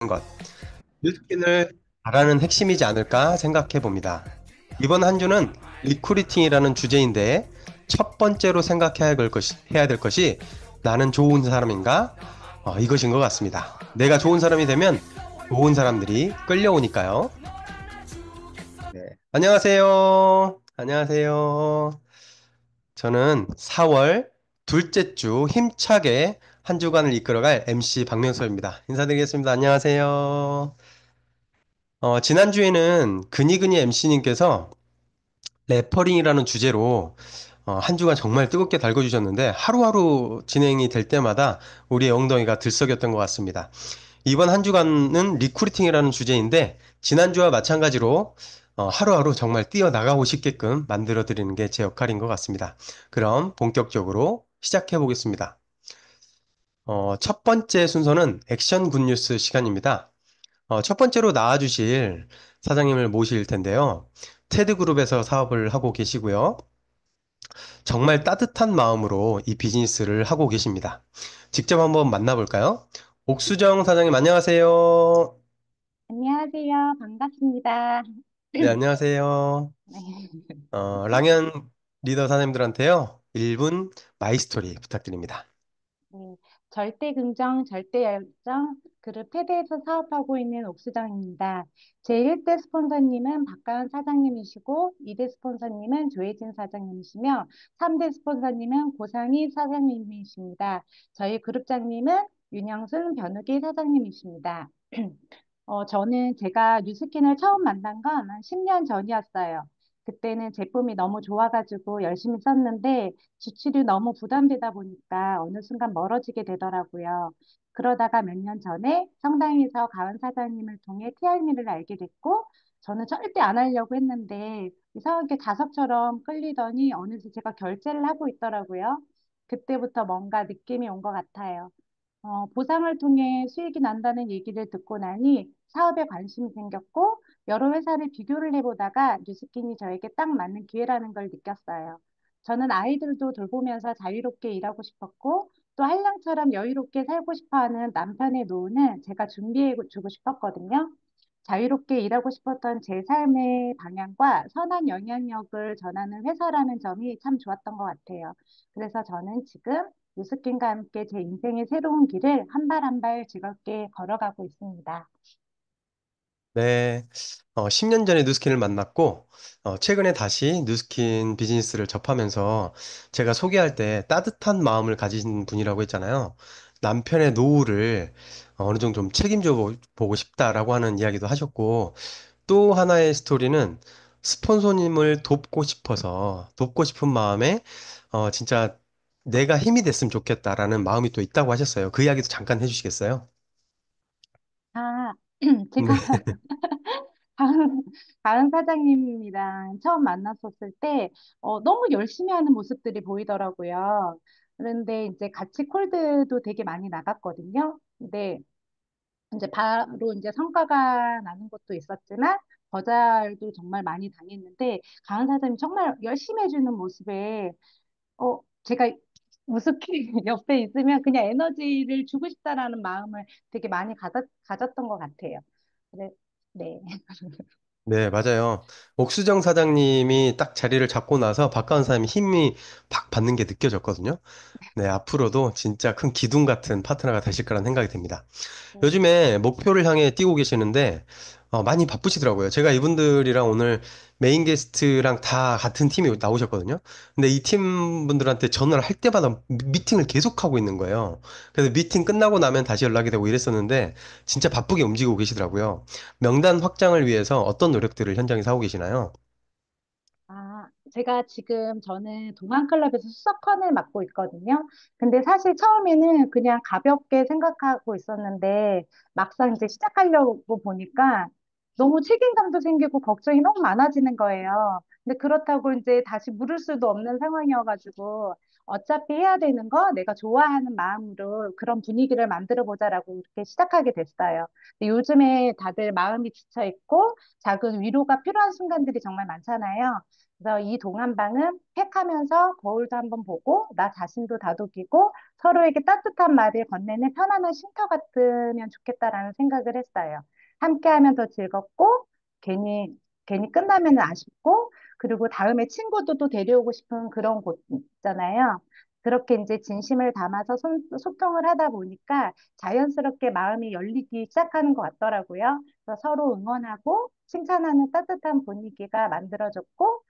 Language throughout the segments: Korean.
것. 뉴스킨을 잘하는 핵심이지 않을까 생각해 봅니다. 이번 한 주는 리크루팅이라는 주제인데 첫 번째로 해야 될 것이 나는 좋은 사람인가? 이것인 것 같습니다. 내가 좋은 사람이 되면 좋은 사람들이 끌려오니까요. 네. 안녕하세요. 안녕하세요. 저는 4월 둘째 주 힘차게 한 주간을 이끌어갈 MC 박명수입니다. 인사드리겠습니다. 안녕하세요. 지난주에는 근이근이 MC님께서 레퍼링이라는 주제로 한 주간 정말 뜨겁게 달궈주셨는데 하루하루 진행이 될 때마다 우리의 엉덩이가 들썩였던 것 같습니다. 이번 한 주간은 리크루팅이라는 주제인데 지난주와 마찬가지로 하루하루 정말 뛰어나가고 싶게끔 만들어 드리는 게 제 역할인 것 같습니다. 그럼 본격적으로 시작해 보겠습니다. 첫 번째 순서는 액션 굿뉴스 시간입니다. 첫 번째로 나와주실 사장님을 모실 텐데요. 테드그룹에서 사업을 하고 계시고요. 정말 따뜻한 마음으로 이 비즈니스를 하고 계십니다. 직접 한번 만나볼까요? 옥수정 사장님, 안녕하세요. 안녕하세요. 반갑습니다. 네, 안녕하세요. 네. 랑연 리더 사장님들한테요. 1분 마이스토리 부탁드립니다. 네. 절대 긍정, 절대 열정 그룹 테드에서 사업하고 있는 옥수정입니다. 제 1대 스폰서님은 박가은 사장님이시고 2대 스폰서님은 조혜진 사장님이시며 3대 스폰서님은 고상희 사장님이십니다. 저희 그룹장님은 윤영순 변우기 사장님이십니다. 저는 제가 뉴스킨을 처음 만난 건 한 10년 전이었어요. 그때는 제품이 너무 좋아가지고 열심히 썼는데 지출이 너무 부담되다 보니까 어느 순간 멀어지게 되더라고요. 그러다가 몇 년 전에 성당에서 가은 사장님을 통해 TRM를 알게 됐고 저는 절대 안 하려고 했는데 이상하게 자석처럼 끌리더니 어느새 제가 결제를 하고 있더라고요. 그때부터 뭔가 느낌이 온 것 같아요. 보상을 통해 수익이 난다는 얘기를 듣고 나니 사업에 관심이 생겼고 여러 회사를 비교를 해보다가 뉴스킨이 저에게 딱 맞는 기회라는 걸 느꼈어요. 저는 아이들도 돌보면서 자유롭게 일하고 싶었고 또 한량처럼 여유롭게 살고 싶어하는 남편의 노후는 제가 준비해 주고 싶었거든요. 자유롭게 일하고 싶었던 제 삶의 방향과 선한 영향력을 전하는 회사라는 점이 참 좋았던 것 같아요. 그래서 저는 지금 뉴스킨과 함께 제 인생의 새로운 길을 한 발 한 발 즐겁게 걸어가고 있습니다. 네, 10년 전에 뉴스킨을 만났고, 최근에 다시 뉴스킨 비즈니스를 접하면서 제가 소개할 때 따뜻한 마음을 가진 분이라고 했잖아요. 남편의 노후를 어느 정도 좀 보고 싶다라고 하는 이야기도 하셨고, 또 하나의 스토리는 스폰서님을 돕고 싶은 마음에, 진짜 내가 힘이 됐으면 좋겠다라는 마음이 또 있다고 하셨어요. 그 이야기도 잠깐 해주시겠어요? 아, 네. 제가 다은, 다은 사장님이랑 처음 만났었을 때 너무 열심히 하는 모습들이 보이더라고요. 그런데 이제 같이 콜드도 되게 많이 나갔거든요. 근데 이제 바로 이제 성과가 나는 것도 있었지만 거절도 정말 많이 당했는데 가은 사장님 정말 열심히 해주는 모습에 제가 우습게 옆에 있으면 그냥 에너지를 주고 싶다라는 마음을 되게 많이 가졌던 것 같아요. 그래, 네. 네, 맞아요. 옥수정 사장님이 딱 자리를 잡고 나서 바깥 사람이 힘이 팍 받는 게 느껴졌거든요. 네, 앞으로도 진짜 큰 기둥 같은 파트너가 되실 거라는 생각이 듭니다. 네. 요즘에 목표를 향해 뛰고 계시는데 많이 바쁘시더라고요. 제가 이분들이랑 오늘 메인 게스트랑 다 같은 팀이 나오셨거든요. 근데 이 팀 분들한테 전화를 할 때마다 미팅을 계속하고 있는 거예요. 그래서 미팅 끝나고 나면 다시 연락이 되고 이랬었는데 진짜 바쁘게 움직이고 계시더라고요. 명단 확장을 위해서 어떤 노력들을 현장에서 하고 계시나요? 제가 지금 저는 동안클럽에서 수석헌을 맡고 있거든요. 근데 사실 처음에는 그냥 가볍게 생각하고 있었는데 막상 이제 시작하려고 보니까 너무 책임감도 생기고 걱정이 너무 많아지는 거예요. 근데 그렇다고 이제 다시 물을 수도 없는 상황이어가지고 어차피 해야 되는 거 내가 좋아하는 마음으로 그런 분위기를 만들어 보자라고 이렇게 시작하게 됐어요. 근데 요즘에 다들 마음이 지쳐 있고 작은 위로가 필요한 순간들이 정말 많잖아요. 그래서 이 동안방은 팩하면서 거울도 한번 보고 나 자신도 다독이고 서로에게 따뜻한 말을 건네는 편안한 쉼터 같으면 좋겠다라는 생각을 했어요. 함께하면 더 즐겁고 괜히 끝나면 아쉽고 그리고 다음에 친구도 또 데려오고 싶은 그런 곳 있잖아요. 그렇게 이제 진심을 담아서 소통을 하다 보니까 자연스럽게 마음이 열리기 시작하는 것 같더라고요. 그래서 서로 응원하고 칭찬하는 따뜻한 분위기가 만들어졌고,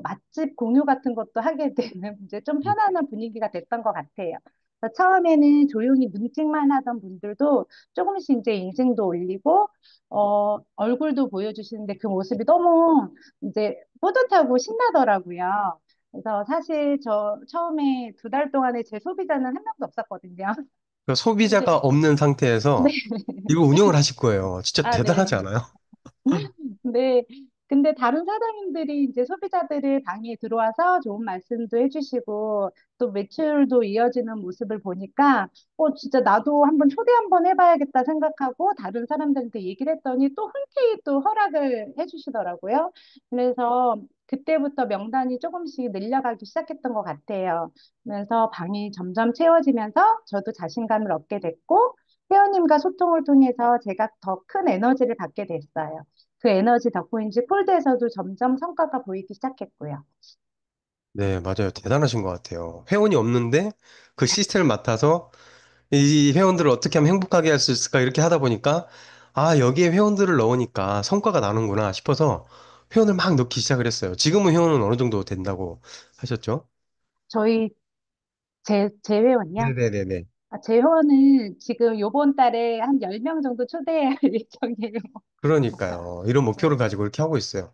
맛집 공유 같은 것도 하게 되는 이제 좀 편안한 분위기가 됐던 것 같아요. 그래서 처음에는 조용히 눈팅만 하던 분들도 조금씩 이제 인증도 올리고, 얼굴도 보여주시는데 그 모습이 너무 이제 뿌듯하고 신나더라고요. 그래서 사실 저 처음에 2달 동안에 제 소비자는 한 명도 없었거든요. 그 근데, 소비자가 없는 네. 상태에서 이거 운영을 하실 거예요. 진짜 아, 네. 대단하지 않아요? 네. 근데 다른 사장님들이 이제 소비자들을 방에 들어와서 좋은 말씀도 해주시고 또 매출도 이어지는 모습을 보니까 진짜 나도 한번 초대 한번 해봐야겠다 생각하고 다른 사람들한테 얘기를 했더니 또 흔쾌히 또 허락을 해주시더라고요. 그래서 그때부터 명단이 조금씩 늘려가기 시작했던 것 같아요. 그래서 방이 점점 채워지면서 저도 자신감을 얻게 됐고 회원님과 소통을 통해서 제가 더 큰 에너지를 받게 됐어요. 그 에너지 덕분인지 폴드에서도 점점 성과가 보이기 시작했고요. 네, 맞아요. 대단하신 것 같아요. 회원이 없는데 그 시스템을 맡아서 이 회원들을 어떻게 하면 행복하게 할 수 있을까 이렇게 하다 보니까 아, 여기에 회원들을 넣으니까 성과가 나는구나 싶어서 회원을 막 넣기 시작을 했어요. 지금은 회원은 어느 정도 된다고 하셨죠? 저희 제 회원이요? 네네네네. 제 회원은 지금 요번 달에 한 10명 정도 초대할 예정이에요. 그러니까요. 이런 목표를 네. 가지고 이렇게 하고 있어요.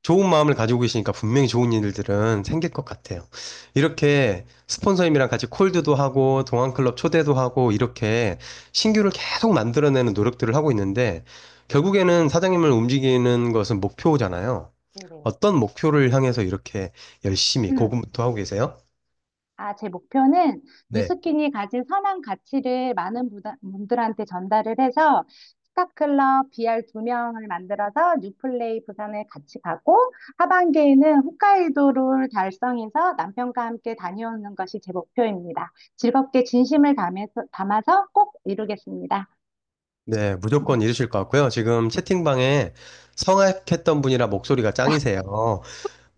좋은 마음을 가지고 계시니까 분명히 좋은 일들은 생길 것 같아요. 이렇게 스폰서님이랑 같이 콜드도 하고 동안클럽 초대도 하고 이렇게 신규를 계속 만들어내는 노력들을 하고 있는데 결국에는 사장님을 움직이는 것은 목표잖아요. 네네. 어떤 목표를 향해서 이렇게 열심히 고군분투 하고 계세요? 제 목표는 네. 뉴스킨이 가진 선한 가치를 많은 분들한테 전달을 해서 스타클럽 BR 2명을 만들어서 뉴플레이 부산을 같이 가고 하반기에는 홋카이도를 달성해서 남편과 함께 다녀오는 것이 제 목표입니다. 즐겁게 진심을 담아서 꼭 이루겠습니다. 네, 무조건 이루실 것 같고요. 지금 채팅방에 성악했던 분이라 목소리가 짱이세요.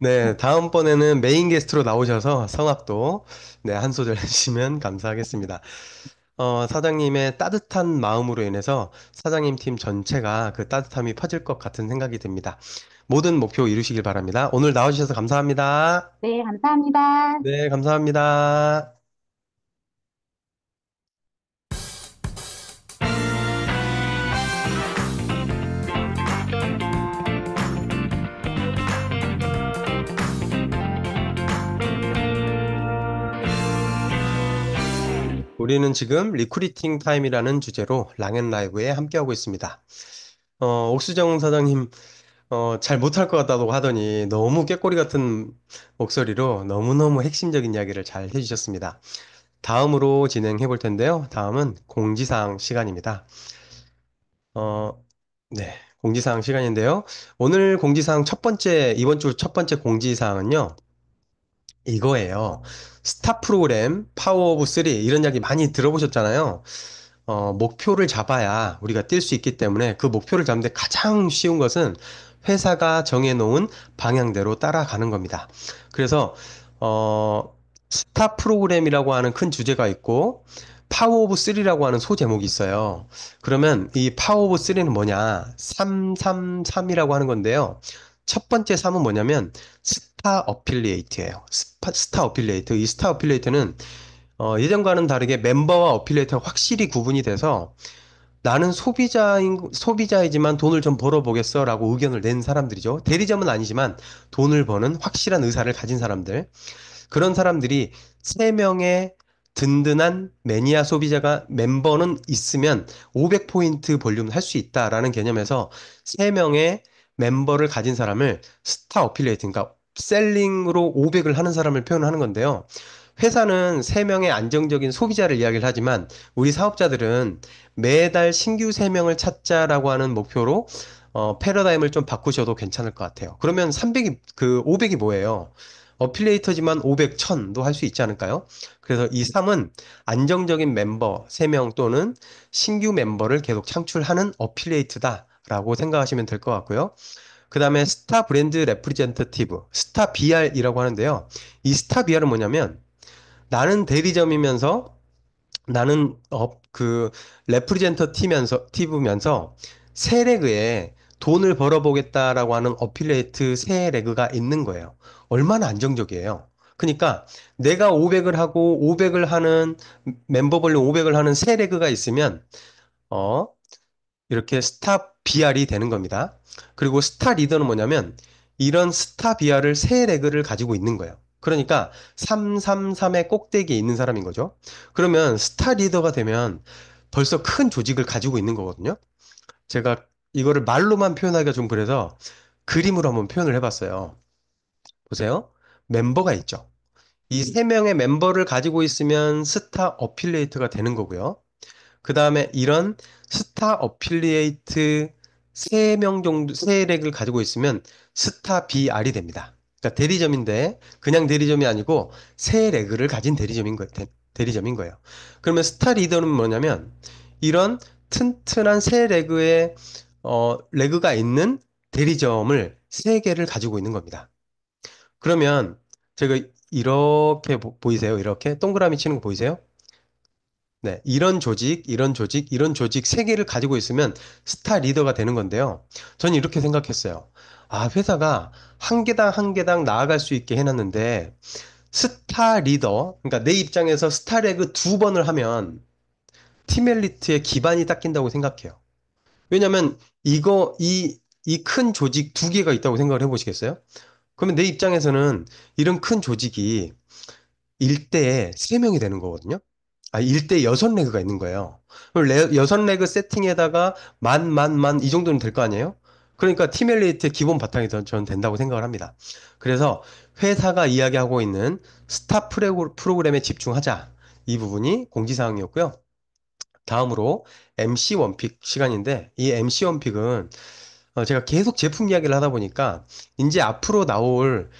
네, 다음번에는 메인 게스트로 나오셔서 성악도 네, 한 소절 해주시면 감사하겠습니다. 사장님의 따뜻한 마음으로 인해서 사장님 팀 전체가 그 따뜻함이 퍼질 것 같은 생각이 듭니다. 모든 목표 이루시길 바랍니다. 오늘 나와주셔서 감사합니다. 네, 감사합니다. 네, 감사합니다. 우리는 지금 리크루팅 타임이라는 주제로 랑앤 라이브에 함께하고 있습니다. 옥수정 사장님, 잘 못할 것 같다고 하더니 너무 꾀꼬리 같은 목소리로 너무너무 핵심적인 이야기를 잘 해주셨습니다. 다음으로 진행해 볼 텐데요. 다음은 공지사항 시간입니다. 어, 네. 공지사항 시간인데요. 오늘 공지사항 첫 번째, 이번 주 첫 번째 공지사항은요. 이거예요. 스타 프로그램, 파워 오브 3 이런 이야기 많이 들어보셨잖아요. 목표를 잡아야 우리가 뛸 수 있기 때문에 그 목표를 잡는데 가장 쉬운 것은 회사가 정해놓은 방향대로 따라가는 겁니다. 그래서, 스타 프로그램이라고 하는 큰 주제가 있고, 파워 오브 3라고 하는 소제목이 있어요. 그러면 이 파워 오브 3는 뭐냐? 333이라고 하는 건데요. 첫 번째 3은 뭐냐면, 스타 어필리에이트예요. 스타 어필리에이트. 이 스타 어필리에이트는 예전과는 다르게 멤버와 어필리에이터가 확실히 구분이 돼서 나는 소비자이지만 돈을 좀 벌어보겠어 라고 의견을 낸 사람들이죠. 대리점은 아니지만 돈을 버는 확실한 의사를 가진 사람들. 그런 사람들이 3명의 든든한 매니아 소비자가 멤버는 있으면 500포인트 볼륨을 할 수 있다라는 개념에서 3명의 멤버를 가진 사람을 스타 어필리에이트, 그러니까 셀링으로 500을 하는 사람을 표현하는 건데요. 회사는 3명의 안정적인 소비자를 이야기를 하지만 우리 사업자들은 매달 신규 3명을 찾자라고 하는 목표로 패러다임을 좀 바꾸셔도 괜찮을 것 같아요. 그러면 500이 뭐예요? 어필리에이터지만 500, 1000도 할 수 있지 않을까요? 그래서 이 3은 안정적인 멤버 3명 또는 신규 멤버를 계속 창출하는 어필리에이트다라고 생각하시면 될 것 같고요. 그 다음에 스타 브랜드 레프리젠터티브, 스타 BR이라고 하는데요. 이 스타 BR은 뭐냐면 나는 대리점이면서 나는 레프리젠터티브면서 세레그에 돈을 벌어보겠다라고 하는 어필레이트 세레그가 있는 거예요. 얼마나 안정적이에요. 그러니까 내가 500을 하고 500을 하는 멤버별로 500을 하는 세레그가 있으면 어 이렇게 스타 BR이 되는 겁니다. 그리고 스타 리더는 뭐냐면 이런 스타 BR을 세 레그를 가지고 있는 거예요. 그러니까 333의 꼭대기에 있는 사람인 거죠. 그러면 스타 리더가 되면 벌써 큰 조직을 가지고 있는 거거든요. 제가 이거를 말로만 표현하기가 좀 그래서 그림으로 한번 표현을 해봤어요. 보세요. 멤버가 있죠. 이 세 명의 멤버를 가지고 있으면 스타 어필리에이트가 되는 거고요. 그 다음에 이런 스타 어필리에이트 3명 정도, 3렉을 가지고 있으면 스타 BR이 됩니다. 그러니까 대리점인데 그냥 대리점이 아니고 3레그를 가진 대리점인 거예요. 그러면 스타 리더는 뭐냐면 이런 튼튼한 3레그의 레그가 있는 대리점을 3개를 가지고 있는 겁니다. 그러면 제가 이렇게 보이세요? 이렇게 동그라미 치는 거 보이세요? 네, 이런 조직, 이런 조직 세 개를 가지고 있으면 스타 리더가 되는 건데요. 저는 이렇게 생각했어요. 아, 회사가 한 계단 한 계단 나아갈 수 있게 해놨는데, 스타 리더, 그러니까 내 입장에서 스타 레그 2번을 하면 팀 엘리트의 기반이 닦인다고 생각해요. 왜냐면 이 큰 조직 2개가 있다고 생각을 해보시겠어요? 그러면 내 입장에서는 이런 큰 조직이 1대에 3명이 되는 거거든요. 아, 1대 6레그가 있는 거예요. 그럼 6레그 세팅에다가 이 정도는 될 거 아니에요? 그러니까 티멜리트의 기본 바탕이 저는 된다고 생각을 합니다. 그래서 회사가 이야기하고 있는 스타 프로그램에 집중하자. 이 부분이 공지사항이었고요. 다음으로 MC 원픽 시간인데 이 MC 원픽은 제가 계속 제품 이야기를 하다 보니까 이제 앞으로 나올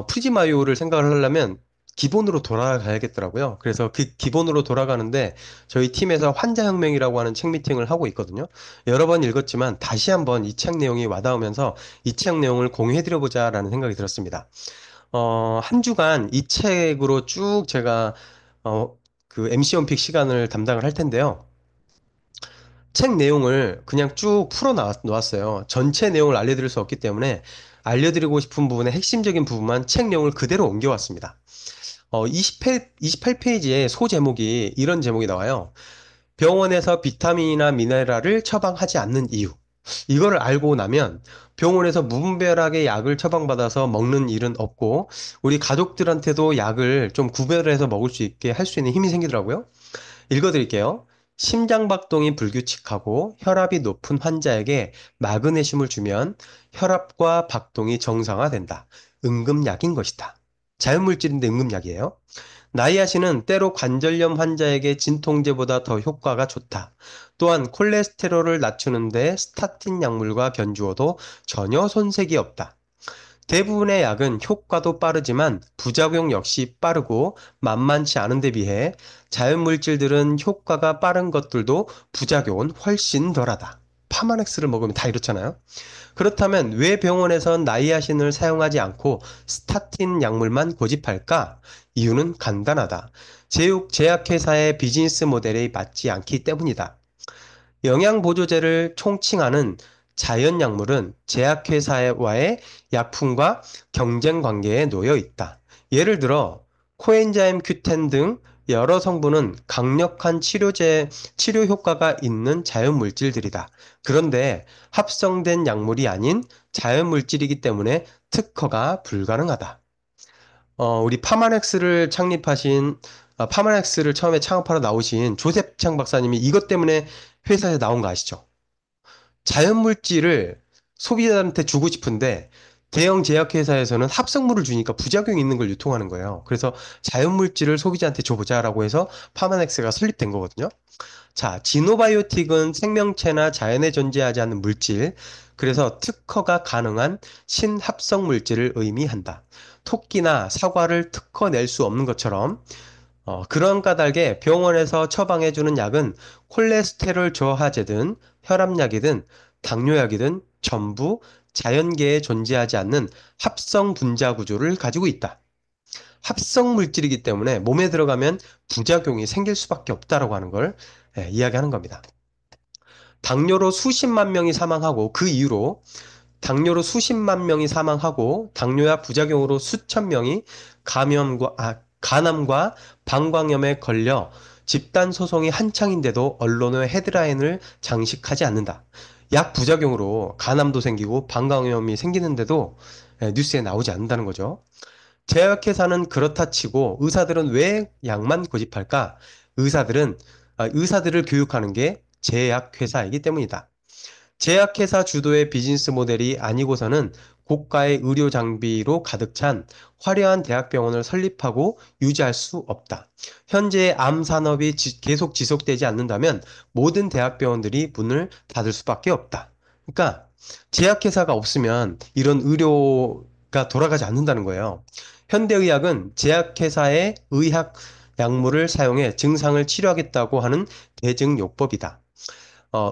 프리즈마이오를 생각을 하려면 기본으로 돌아가야겠더라고요. 그래서 그 기본으로 돌아가는데 저희 팀에서 환자혁명이라고 하는 책 미팅을 하고 있거든요. 여러 번 읽었지만 다시 한번 이 책 내용이 와닿으면서 이 책 내용을 공유해드려보자라는 생각이 들었습니다. 한 주간 이 책으로 쭉 제가 그 MC 원픽 시간을 담당을 할 텐데요. 책 내용을 그냥 쭉 풀어 놓았어요. 전체 내용을 알려드릴 수 없기 때문에 알려드리고 싶은 부분의 핵심적인 부분만 책 내용을 그대로 옮겨왔습니다. 28페이지에 소 제목이 이런 제목이 나와요. 병원에서 비타민이나 미네랄을 처방하지 않는 이유. 이거를 알고 나면 병원에서 무분별하게 약을 처방받아서 먹는 일은 없고 우리 가족들한테도 약을 좀 구별해서 먹을 수 있게 할 수 있는 힘이 생기더라고요. 읽어드릴게요. 심장박동이 불규칙하고 혈압이 높은 환자에게 마그네슘을 주면 혈압과 박동이 정상화된다. 응급약인 것이다. 자연물질인데 응급약이에요. 나이아신은 때로 관절염 환자에게 진통제보다 더 효과가 좋다. 또한 콜레스테롤을 낮추는데 스타틴 약물과 견주어도 전혀 손색이 없다. 대부분의 약은 효과도 빠르지만 부작용 역시 빠르고 만만치 않은 데 비해 자연물질들은 효과가 빠른 것들도 부작용은 훨씬 덜하다. 파마넥스를 먹으면 다 이렇잖아요. 그렇다면 왜 병원에선 나이아신을 사용하지 않고 스타틴 약물만 고집할까? 이유는 간단하다. 제약회사의 비즈니스 모델에 맞지 않기 때문이다. 영양보조제를 총칭하는 자연약물은 제약회사와의 약품과 경쟁 관계에 놓여 있다. 예를 들어 코엔자임 Q10 등 여러 성분은 강력한 치료 효과가 있는 자연물질들이다. 그런데 합성된 약물이 아닌 자연물질이기 때문에 특허가 불가능하다. 우리 파마넥스를 처음에 창업하러 나오신 조셉 창 박사님이 이것 때문에 회사에 나온 거 아시죠? 자연물질을 소비자한테 주고 싶은데 대형 제약회사에서는 합성물을 주니까 부작용이 있는 걸 유통하는 거예요. 그래서 자연물질을 소비자한테 줘보자라고 해서 파마넥스가 설립된 거거든요. 자, 지노바이오틱은 생명체나 자연에 존재하지 않는 물질, 그래서 특허가 가능한 신합성 물질을 의미한다. 토끼나 사과를 특허낼 수 없는 것처럼 그런 까닭에 병원에서 처방해주는 약은 콜레스테롤 저하제든 혈압약이든 당뇨약이든 전부 자연계에 존재하지 않는 합성 분자 구조를 가지고 있다. 합성 물질이기 때문에 몸에 들어가면 부작용이 생길 수밖에 없다라고 하는 걸 이야기하는 겁니다. 당뇨로 수십만 명이 사망하고 그 이후로 당뇨로 수십만 명이 사망하고 당뇨약 부작용으로 수천 명이 간암과 방광염에 걸려 집단 소송이 한창인데도 언론의 헤드라인을 장식하지 않는다. 약 부작용으로 간암도 생기고 방광염이 생기는데도 뉴스에 나오지 않는다는 거죠. 제약회사는 그렇다 치고 의사들은 왜 약만 고집할까? 의사들을 교육하는 게 제약회사이기 때문이다. 제약회사 주도의 비즈니스 모델이 아니고서는 고가의 의료 장비로 가득 찬 화려한 대학병원을 설립하고 유지할 수 없다. 현재 암 산업이 계속 지속되지 않는다면 모든 대학병원들이 문을 닫을 수밖에 없다. 그러니까 제약회사가 없으면 이런 의료가 돌아가지 않는다는 거예요. 현대의학은 제약회사의 의학 약물을 사용해 증상을 치료하겠다고 하는 대증요법이다.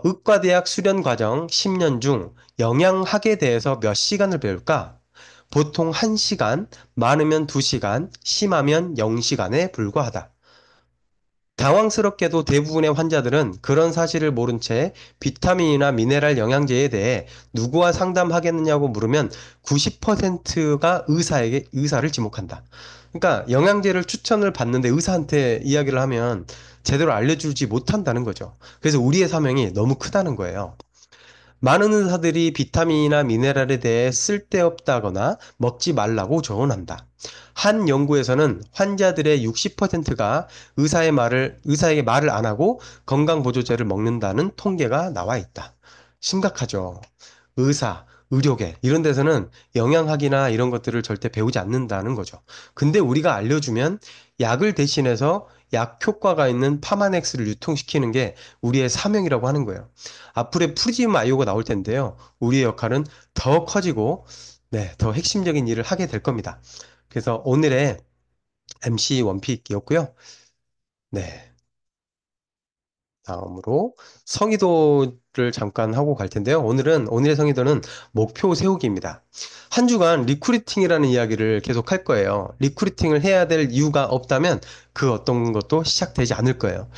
의과대학 수련 과정 10년 중 영양학에 대해서 몇 시간을 배울까? 보통 1시간, 많으면 2시간, 심하면 0시간에 불과하다. 당황스럽게도 대부분의 환자들은 그런 사실을 모른 채 비타민이나 미네랄 영양제에 대해 누구와 상담하겠느냐고 물으면 90%가 의사를 지목한다. 그러니까 영양제를 추천을 받는데 의사한테 이야기를 하면 제대로 알려주지 못한다는 거죠. 그래서 우리의 사명이 너무 크다는 거예요. 많은 의사들이 비타민이나 미네랄에 대해 쓸데없다거나 먹지 말라고 조언한다. 한 연구에서는 환자들의 60%가 의사에게 말을 안 하고 건강보조제를 먹는다는 통계가 나와 있다. 심각하죠. 의료계, 이런 데서는 영양학이나 이런 것들을 절대 배우지 않는다는 거죠. 근데 우리가 알려주면 약을 대신해서 약 효과가 있는 파마넥스를 유통시키는 게 우리의 사명이라고 하는 거예요. 앞으로 프리지움 아이오가 나올 텐데요. 우리의 역할은 더 커지고, 네, 더 핵심적인 일을 하게 될 겁니다. 그래서 오늘의 MC 원픽이었고요. 네, 다음으로 성의도를 잠깐 하고 갈 텐데요. 오늘의 성의도는 목표 세우기입니다. 한 주간 리크루팅이라는 이야기를 계속 할 거예요. 리크루팅을 해야 될 이유가 없다면 그 어떤 것도 시작되지 않을 거예요.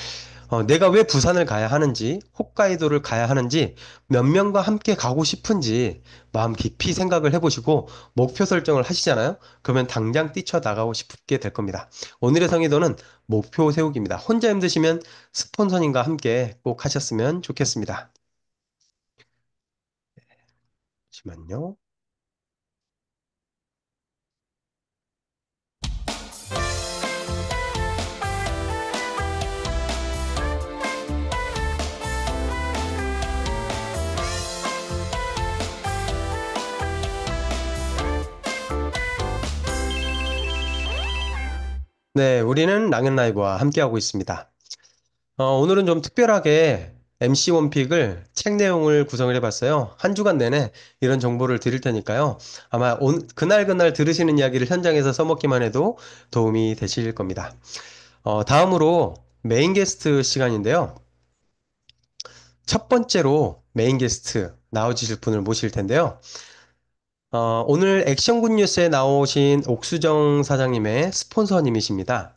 내가 왜 부산을 가야 하는지, 홋카이도를 가야 하는지, 몇 명과 함께 가고 싶은지 마음 깊이 생각을 해보시고 목표 설정을 하시잖아요? 그러면 당장 뛰쳐나가고 싶게 될 겁니다. 오늘의 성의도는 목표 세우기입니다. 혼자 힘드시면 스폰서님과 함께 꼭 하셨으면 좋겠습니다. 잠시만요. 네, 우리는 랑앤 라이브와 함께하고 있습니다. 오늘은 좀 특별하게 MC 원픽을 책 내용을 구성을 해봤어요. 한 주간 내내 이런 정보를 드릴 테니까요. 아마 그날 들으시는 이야기를 현장에서 써먹기만 해도 도움이 되실 겁니다. 다음으로 메인 게스트 시간인데요. 첫 번째로 메인 게스트 나와주실 분을 모실 텐데요. 오늘 액션굿 뉴스에 나오신 옥수정 사장님의 스폰서님이십니다.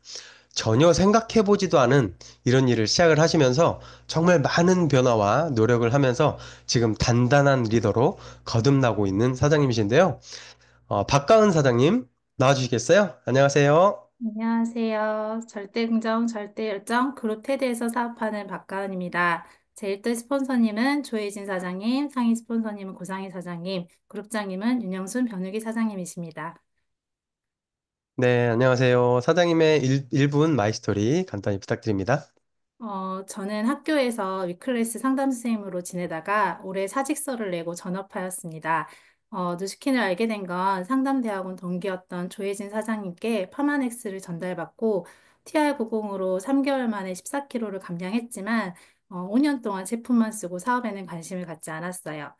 전혀 생각해보지도 않은 이런 일을 시작을 하시면서 정말 많은 변화와 노력을 하면서 지금 단단한 리더로 거듭나고 있는 사장님이신데요. 박가은 사장님 나와주시겠어요? 안녕하세요. 안녕하세요. 절대긍정, 절대열정, 그룹테드에서 사업하는 박가은입니다. 제1대 스폰서님은 조혜진 사장님, 상위 스폰서님은 고상희 사장님, 그룹장님은 윤영순 변우기 사장님이십니다. 네, 안녕하세요. 사장님의 1분 마이스토리 간단히 부탁드립니다. 저는 학교에서 위클래스 상담 선생님으로 지내다가 올해 사직서를 내고 전업하였습니다. 누스킨을 알게 된 건 상담대학원 동기였던 조혜진 사장님께 파마넥스를 전달받고 TR90으로 3개월 만에 14kg를 감량했지만 5년 동안 제품만 쓰고 사업에는 관심을 갖지 않았어요.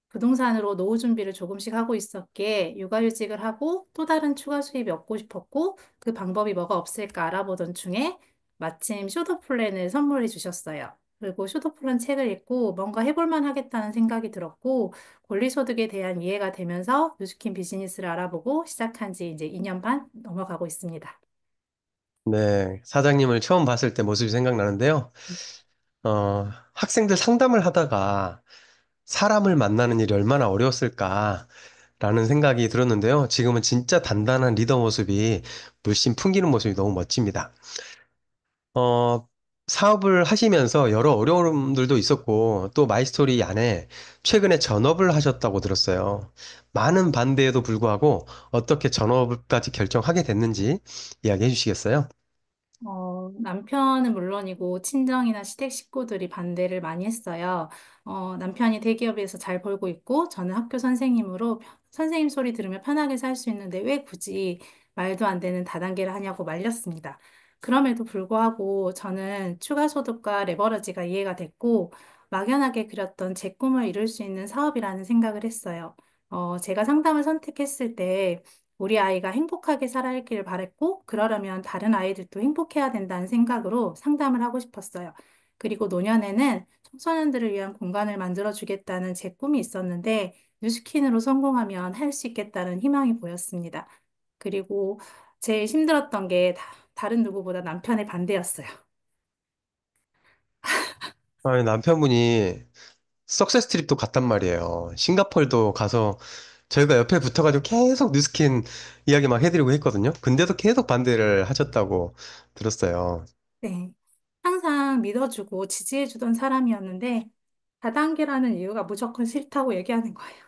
부동산으로 노후 준비를 조금씩 하고 있었기에 육아휴직을 하고 또 다른 추가 수입이 얻고 싶었고 그 방법이 뭐가 없을까 알아보던 중에 마침 쇼더 플랜을 선물해 주셨어요. 그리고 쇼더 플랜 책을 읽고 뭔가 해볼 만 하겠다는 생각이 들었고 권리소득에 대한 이해가 되면서 뉴스킨 비즈니스를 알아보고 시작한 지 이제 2년 반 넘어가고 있습니다. 네, 사장님을 처음 봤을 때 모습이 생각나는데요. 학생들 상담을 하다가 사람을 만나는 일이 얼마나 어려웠을까라는 생각이 들었는데요. 지금은 진짜 단단한 리더 모습이 물씬 풍기는 모습이 너무 멋집니다. 어, 사업을 하시면서 여러 어려움들도 있었고, 또 마이스토리 안에 최근에 전업을 하셨다고 들었어요. 많은 반대에도 불구하고 어떻게 전업까지 결정하게 됐는지 이야기해 주시겠어요? 남편은 물론이고 친정이나 시댁 식구들이 반대를 많이 했어요. 남편이 대기업에서 잘 벌고 있고 저는 학교 선생님으로 선생님 소리 들으며 편하게 살 수 있는데 왜 굳이 말도 안 되는 다단계를 하냐고 말렸습니다. 그럼에도 불구하고 저는 추가 소득과 레버러지가 이해가 됐고 막연하게 그렸던 제 꿈을 이룰 수 있는 사업이라는 생각을 했어요. 제가 상담을 선택했을 때 우리 아이가 행복하게 살아있기를 바랬고, 그러려면 다른 아이들도 행복해야 된다는 생각으로 상담을 하고 싶었어요. 그리고 노년에는 청소년들을 위한 공간을 만들어주겠다는 제 꿈이 있었는데, 뉴스킨으로 성공하면 할 수 있겠다는 희망이 보였습니다. 그리고 제일 힘들었던 게 다른 누구보다 남편의 반대였어요. 아니, 남편분이 석세스 트립도 갔단 말이에요. 싱가폴도 가서 저희가 옆에 붙어가지고 계속 뉴스킨 이야기 막 해드리고 했거든요. 근데도 계속 반대를 하셨다고 들었어요. 네. 항상 믿어주고 지지해주던 사람이었는데, 다단계라는 이유가 무조건 싫다고 얘기하는 거예요.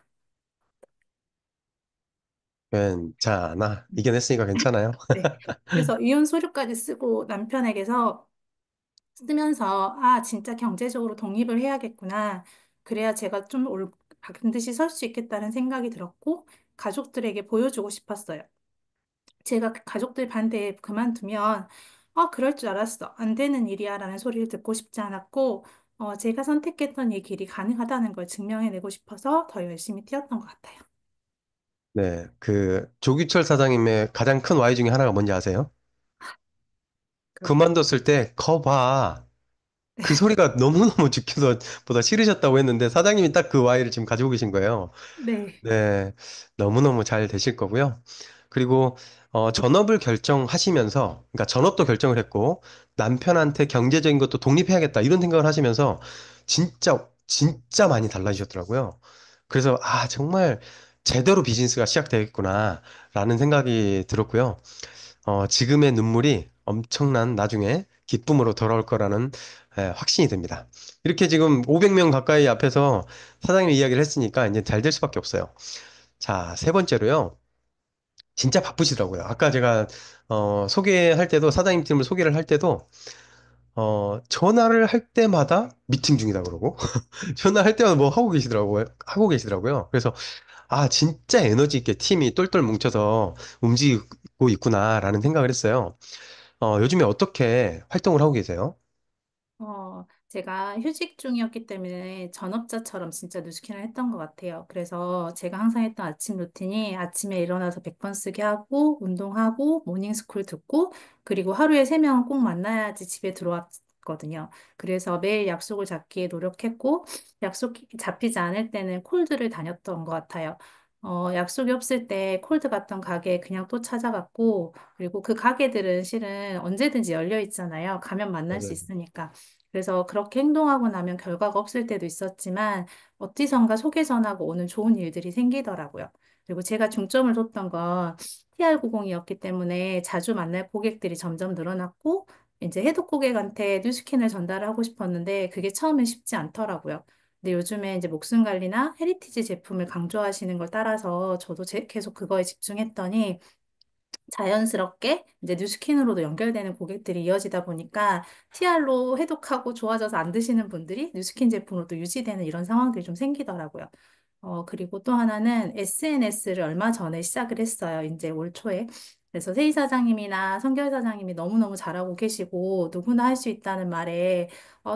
괜찮아. 이겨냈으니까 괜찮아요. 네. 그래서 이혼 서류까지 쓰고 남편에게서 쓰면서 아, 진짜 경제적으로 독립을 해야겠구나. 그래야 제가 좀 반드시 설 수 있겠다는 생각이 들었고 가족들에게 보여주고 싶었어요. 제가 그 가족들 반대에 그만두면 그럴 줄 알았어. 안 되는 일이야 라는 소리를 듣고 싶지 않았고 제가 선택했던 이 길이 가능하다는 걸 증명해내고 싶어서 더 열심히 뛰었던 것 같아요. 네, 그 조규철 사장님의 가장 큰 와이 중에 하나가 뭔지 아세요? 그렇죠. 그만뒀을 때, 거 봐. 그 소리가 너무너무 죽혀서 보다 싫으셨다고 했는데 사장님이 딱 그 와이를 지금 가지고 계신 거예요. 네. 네, 너무너무 잘 되실 거고요. 그리고 전업을 결정하시면서, 그러니까 전업도 결정을 했고 남편한테 경제적인 것도 독립해야겠다 이런 생각을 하시면서 진짜 진짜 많이 달라지셨더라고요. 그래서 아 정말 제대로 비즈니스가 시작되겠구나라는 생각이 들었고요. 지금의 눈물이 엄청난 나중에 기쁨으로 돌아올 거라는 확신이 듭니다. 이렇게 지금 500명 가까이 앞에서 사장님 이야기를 했으니까 이제 잘 될 수밖에 없어요. 자, 세 번째로요. 진짜 바쁘시더라고요. 아까 제가 소개할 때도 사장님 팀을 소개를 할 때도 전화를 할 때마다 미팅 중이다 그러고 전화할 때마다 뭐 하고 계시더라고요. 그래서 아, 진짜 에너지 있게 팀이 똘똘 뭉쳐서 움직이고 있구나라는 생각을 했어요. 요즘에 어떻게 활동을 하고 계세요? 제가 휴직 중이었기 때문에 전업자처럼 진짜 뉴스킨을 했던 것 같아요. 그래서 제가 항상 했던 아침 루틴이 아침에 일어나서 100번 쓰기 하고, 운동하고, 모닝스쿨 듣고, 그리고 하루에 3명은 꼭 만나야지 집에 들어왔거든요. 그래서 매일 약속을 잡기에 노력했고, 약속이 잡히지 않을 때는 콜드를 다녔던 것 같아요. 약속이 없을 때 콜드 갔던 가게 그냥 또 찾아갔고, 그리고 그 가게들은 실은 언제든지 열려 있잖아요. 가면 만날 수 맞아요. 있으니까. 그래서 그렇게 행동하고 나면 결과가 없을 때도 있었지만 어디선가 속에 전하고 오는 좋은 일들이 생기더라고요. 그리고 제가 중점을 뒀던 건 TR90이었기 때문에 자주 만날 고객들이 점점 늘어났고 이제 해독 고객한테 뉴스킨을 전달하고 싶었는데 그게 처음엔 쉽지 않더라고요. 근데 요즘에 이제 목숨 관리나 헤리티지 제품을 강조하시는 걸 따라서 저도 계속 그거에 집중했더니 자연스럽게 이제 뉴스킨으로도 연결되는 고객들이 이어지다 보니까 TR로 해독하고 좋아져서 안 드시는 분들이 뉴스킨 제품으로 또 유지되는 이런 상황들이 좀 생기더라고요. 그리고 또 하나는 SNS를 얼마 전에 시작을 했어요. 이제 올 초에. 그래서 세희 사장님이나 성결 사장님이 너무너무 잘하고 계시고 누구나 할 수 있다는 말에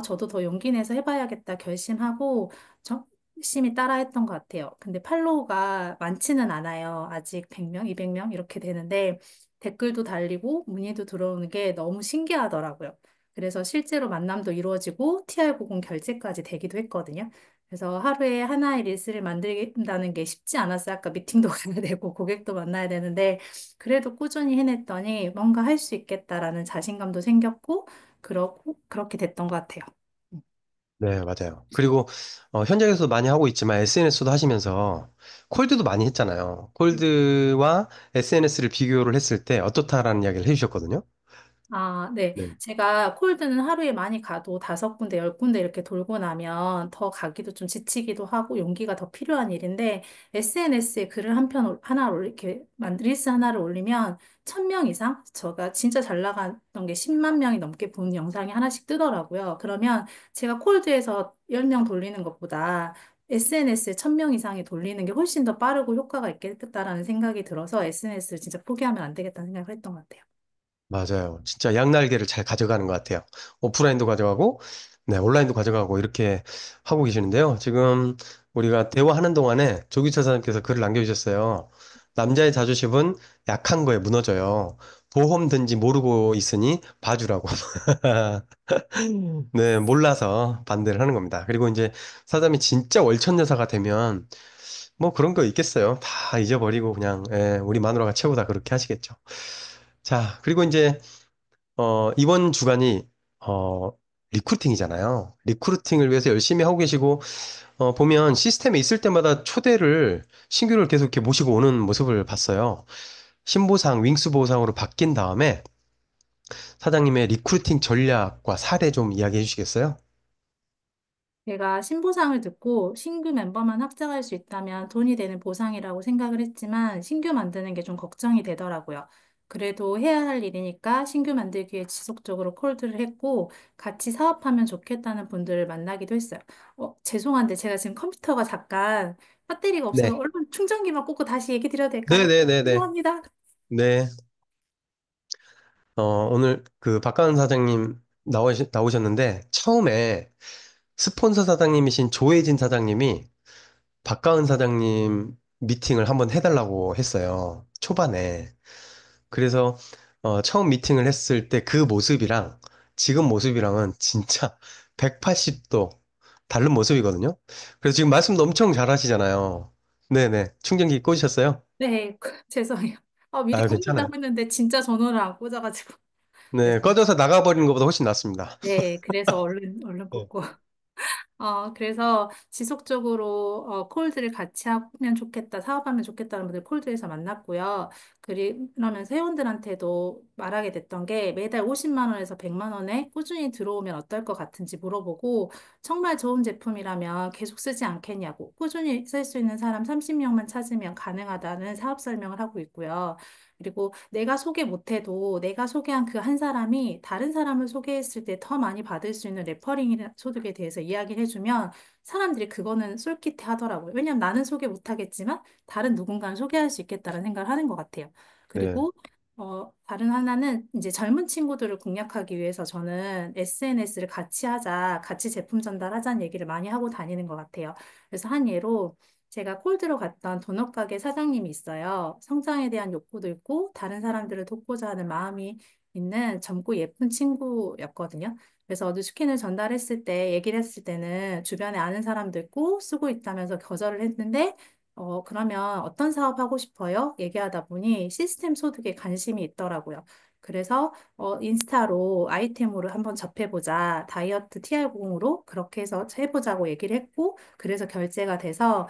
저도 더 용기 내서 해봐야겠다 결심하고 열심히 따라했던 것 같아요. 근데 팔로우가 많지는 않아요. 아직 100명, 200명 이렇게 되는데 댓글도 달리고 문의도 들어오는 게 너무 신기하더라고요. 그래서 실제로 만남도 이루어지고 TR90 결제까지 되기도 했거든요. 그래서 하루에 하나의 릴스를 만든다는 게 쉽지 않았어요. 아까 미팅도 가야 되고 고객도 만나야 되는데 그래도 꾸준히 해냈더니 뭔가 할 수 있겠다라는 자신감도 생겼고 그렇게 됐던 것 같아요. 네, 맞아요. 그리고 현장에서도 많이 하고 있지만 SNS도 하시면서 콜드도 많이 했잖아요. 콜드와 SNS를 비교를 했을 때 어떻다라는 이야기를 해주셨거든요. 아, 네. 네. 제가 콜드는 하루에 많이 가도 5군데, 10군데 이렇게 돌고 나면 더 가기도 좀 지치기도 하고 용기가 더 필요한 일인데 SNS에 글을 하나 이렇게 릴스 하나를 올리면 1,000명 이상? 제가 진짜 잘 나갔던 게 10만 명이 넘게 본 영상이 하나씩 뜨더라고요. 그러면 제가 콜드에서 10명 돌리는 것보다 SNS에 1,000명 이상이 돌리는 게 훨씬 더 빠르고 효과가 있겠다라는 생각이 들어서 SNS를 진짜 포기하면 안 되겠다는 생각을 했던 것 같아요. 맞아요. 진짜 양날개를 잘 가져가는 것 같아요. 오프라인도 가져가고, 네, 온라인도 가져가고 이렇게 하고 계시는데요. 지금 우리가 대화하는 동안에 조기철 사장님께서 글을 남겨주셨어요. 남자의 자존심은 약한 거에 무너져요. 보험 든지 모르고 있으니 봐주라고. 네, 몰라서 반대를 하는 겁니다. 그리고 이제 사람이 진짜 월천여사가 되면 뭐 그런 거 있겠어요. 다 잊어버리고 그냥 우리 마누라가 최고다 그렇게 하시겠죠. 자, 그리고 이제 이번 주간이 리크루팅이잖아요. 리크루팅을 위해서 열심히 하고 계시고 보면 시스템에 있을 때마다 초대를 신규를 계속 이렇게 모시고 오는 모습을 봤어요. 신보상, 윙스 보상으로 바뀐 다음에 사장님의 리크루팅 전략과 사례 좀 이야기해 주시겠어요? 제가 신보상을 듣고 신규 멤버만 확장할 수 있다면 돈이 되는 보상이라고 생각을 했지만 신규 만드는 게 좀 걱정이 되더라고요. 그래도 해야 할 일이니까 신규 만들기에 지속적으로 콜드를 했고 같이 사업하면 좋겠다는 분들을 만나기도 했어요. 죄송한데 제가 지금 컴퓨터가 잠깐 배터리가 없어서 네. 얼른 충전기만 꽂고 다시 얘기 드려도 될까요? 네네네네. 죄송합니다. 네. 오늘 그 박가은 사장님 나오셨는데 처음에 스폰서 사장님이신 조혜진 사장님이 박가은 사장님 미팅을 한번 해달라고 했어요. 초반에. 그래서 처음 미팅을 했을 때 그 모습이랑 지금 모습이랑은 진짜 180도 다른 모습이거든요. 그래서 지금 말씀도 엄청 잘하시잖아요. 네네. 충전기 꽂으셨어요? 네, 죄송해요. 미리 아, 괜찮아요. 꽂는다고 했는데 진짜 전원을 안 꽂아가지고. 네, 꺼져서 나가버리는 것보다 훨씬 낫습니다. 네, 그래서 얼른 네. 꽂고. 그래서 지속적으로 콜드를 같이 하면 좋겠다, 사업하면 좋겠다는 분들 콜드에서 만났고요. 그러면서 회원들한테도 말하게 됐던 게 매달 50만 원에서 100만 원에 꾸준히 들어오면 어떨 것 같은지 물어보고 정말 좋은 제품이라면 계속 쓰지 않겠냐고 꾸준히 쓸 수 있는 사람 30명만 찾으면 가능하다는 사업 설명을 하고 있고요. 그리고 내가 소개 못해도 내가 소개한 그 한 사람이 다른 사람을 소개했을 때 더 많이 받을 수 있는 레퍼링 소득에 대해서 이야기를 해주면 사람들이 그거는 쏠깃해 하더라고요. 왜냐면 나는 소개 못하겠지만 다른 누군가는 소개할 수 있겠다는 생각을 하는 것 같아요. 네. 그리고 다른 하나는 이제 젊은 친구들을 공략하기 위해서 저는 SNS를 같이 하자, 같이 제품 전달하자는 얘기를 많이 하고 다니는 것 같아요. 그래서 한 예로 제가 콜드로 갔던 도넛 가게 사장님이 있어요. 성장에 대한 욕구도 있고 다른 사람들을 돕고자 하는 마음이 있는 젊고 예쁜 친구였거든요. 그래서 누추킨을 전달했을 때 얘기를 했을 때는 주변에 아는 사람도 있고 쓰고 있다면서 거절을 했는데 그러면 어떤 사업 하고 싶어요? 얘기하다 보니 시스템 소득에 관심이 있더라고요. 그래서 인스타로 아이템으로 한번 접해보자. 다이어트 TR0으로 그렇게 해서 해보자고 얘기를 했고 그래서 결제가 돼서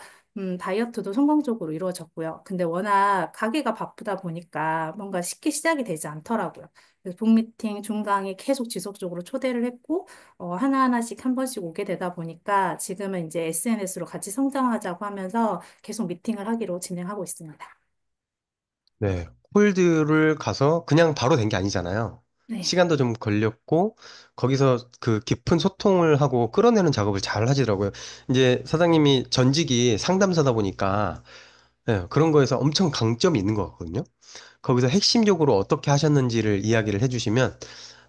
다이어트도 성공적으로 이루어졌고요. 근데 워낙 가게가 바쁘다 보니까 뭔가 쉽게 시작이 되지 않더라고요. 그래서 북미팅, 중강이 계속 지속적으로 초대를 했고, 하나하나씩 한 번씩 오게 되다 보니까 지금은 이제 SNS로 같이 성장하자고 하면서 계속 미팅을 하기로 진행하고 있습니다. 네. 홀드를 가서 그냥 바로 된 게 아니잖아요. 네. 시간도 좀 걸렸고, 거기서 그 깊은 소통을 하고 끌어내는 작업을 잘 하시더라고요. 이제 사장님이 전직이 상담사다 보니까, 예, 그런 거에서 엄청 강점이 있는 것 같거든요. 거기서 핵심적으로 어떻게 하셨는지를 이야기를 해주시면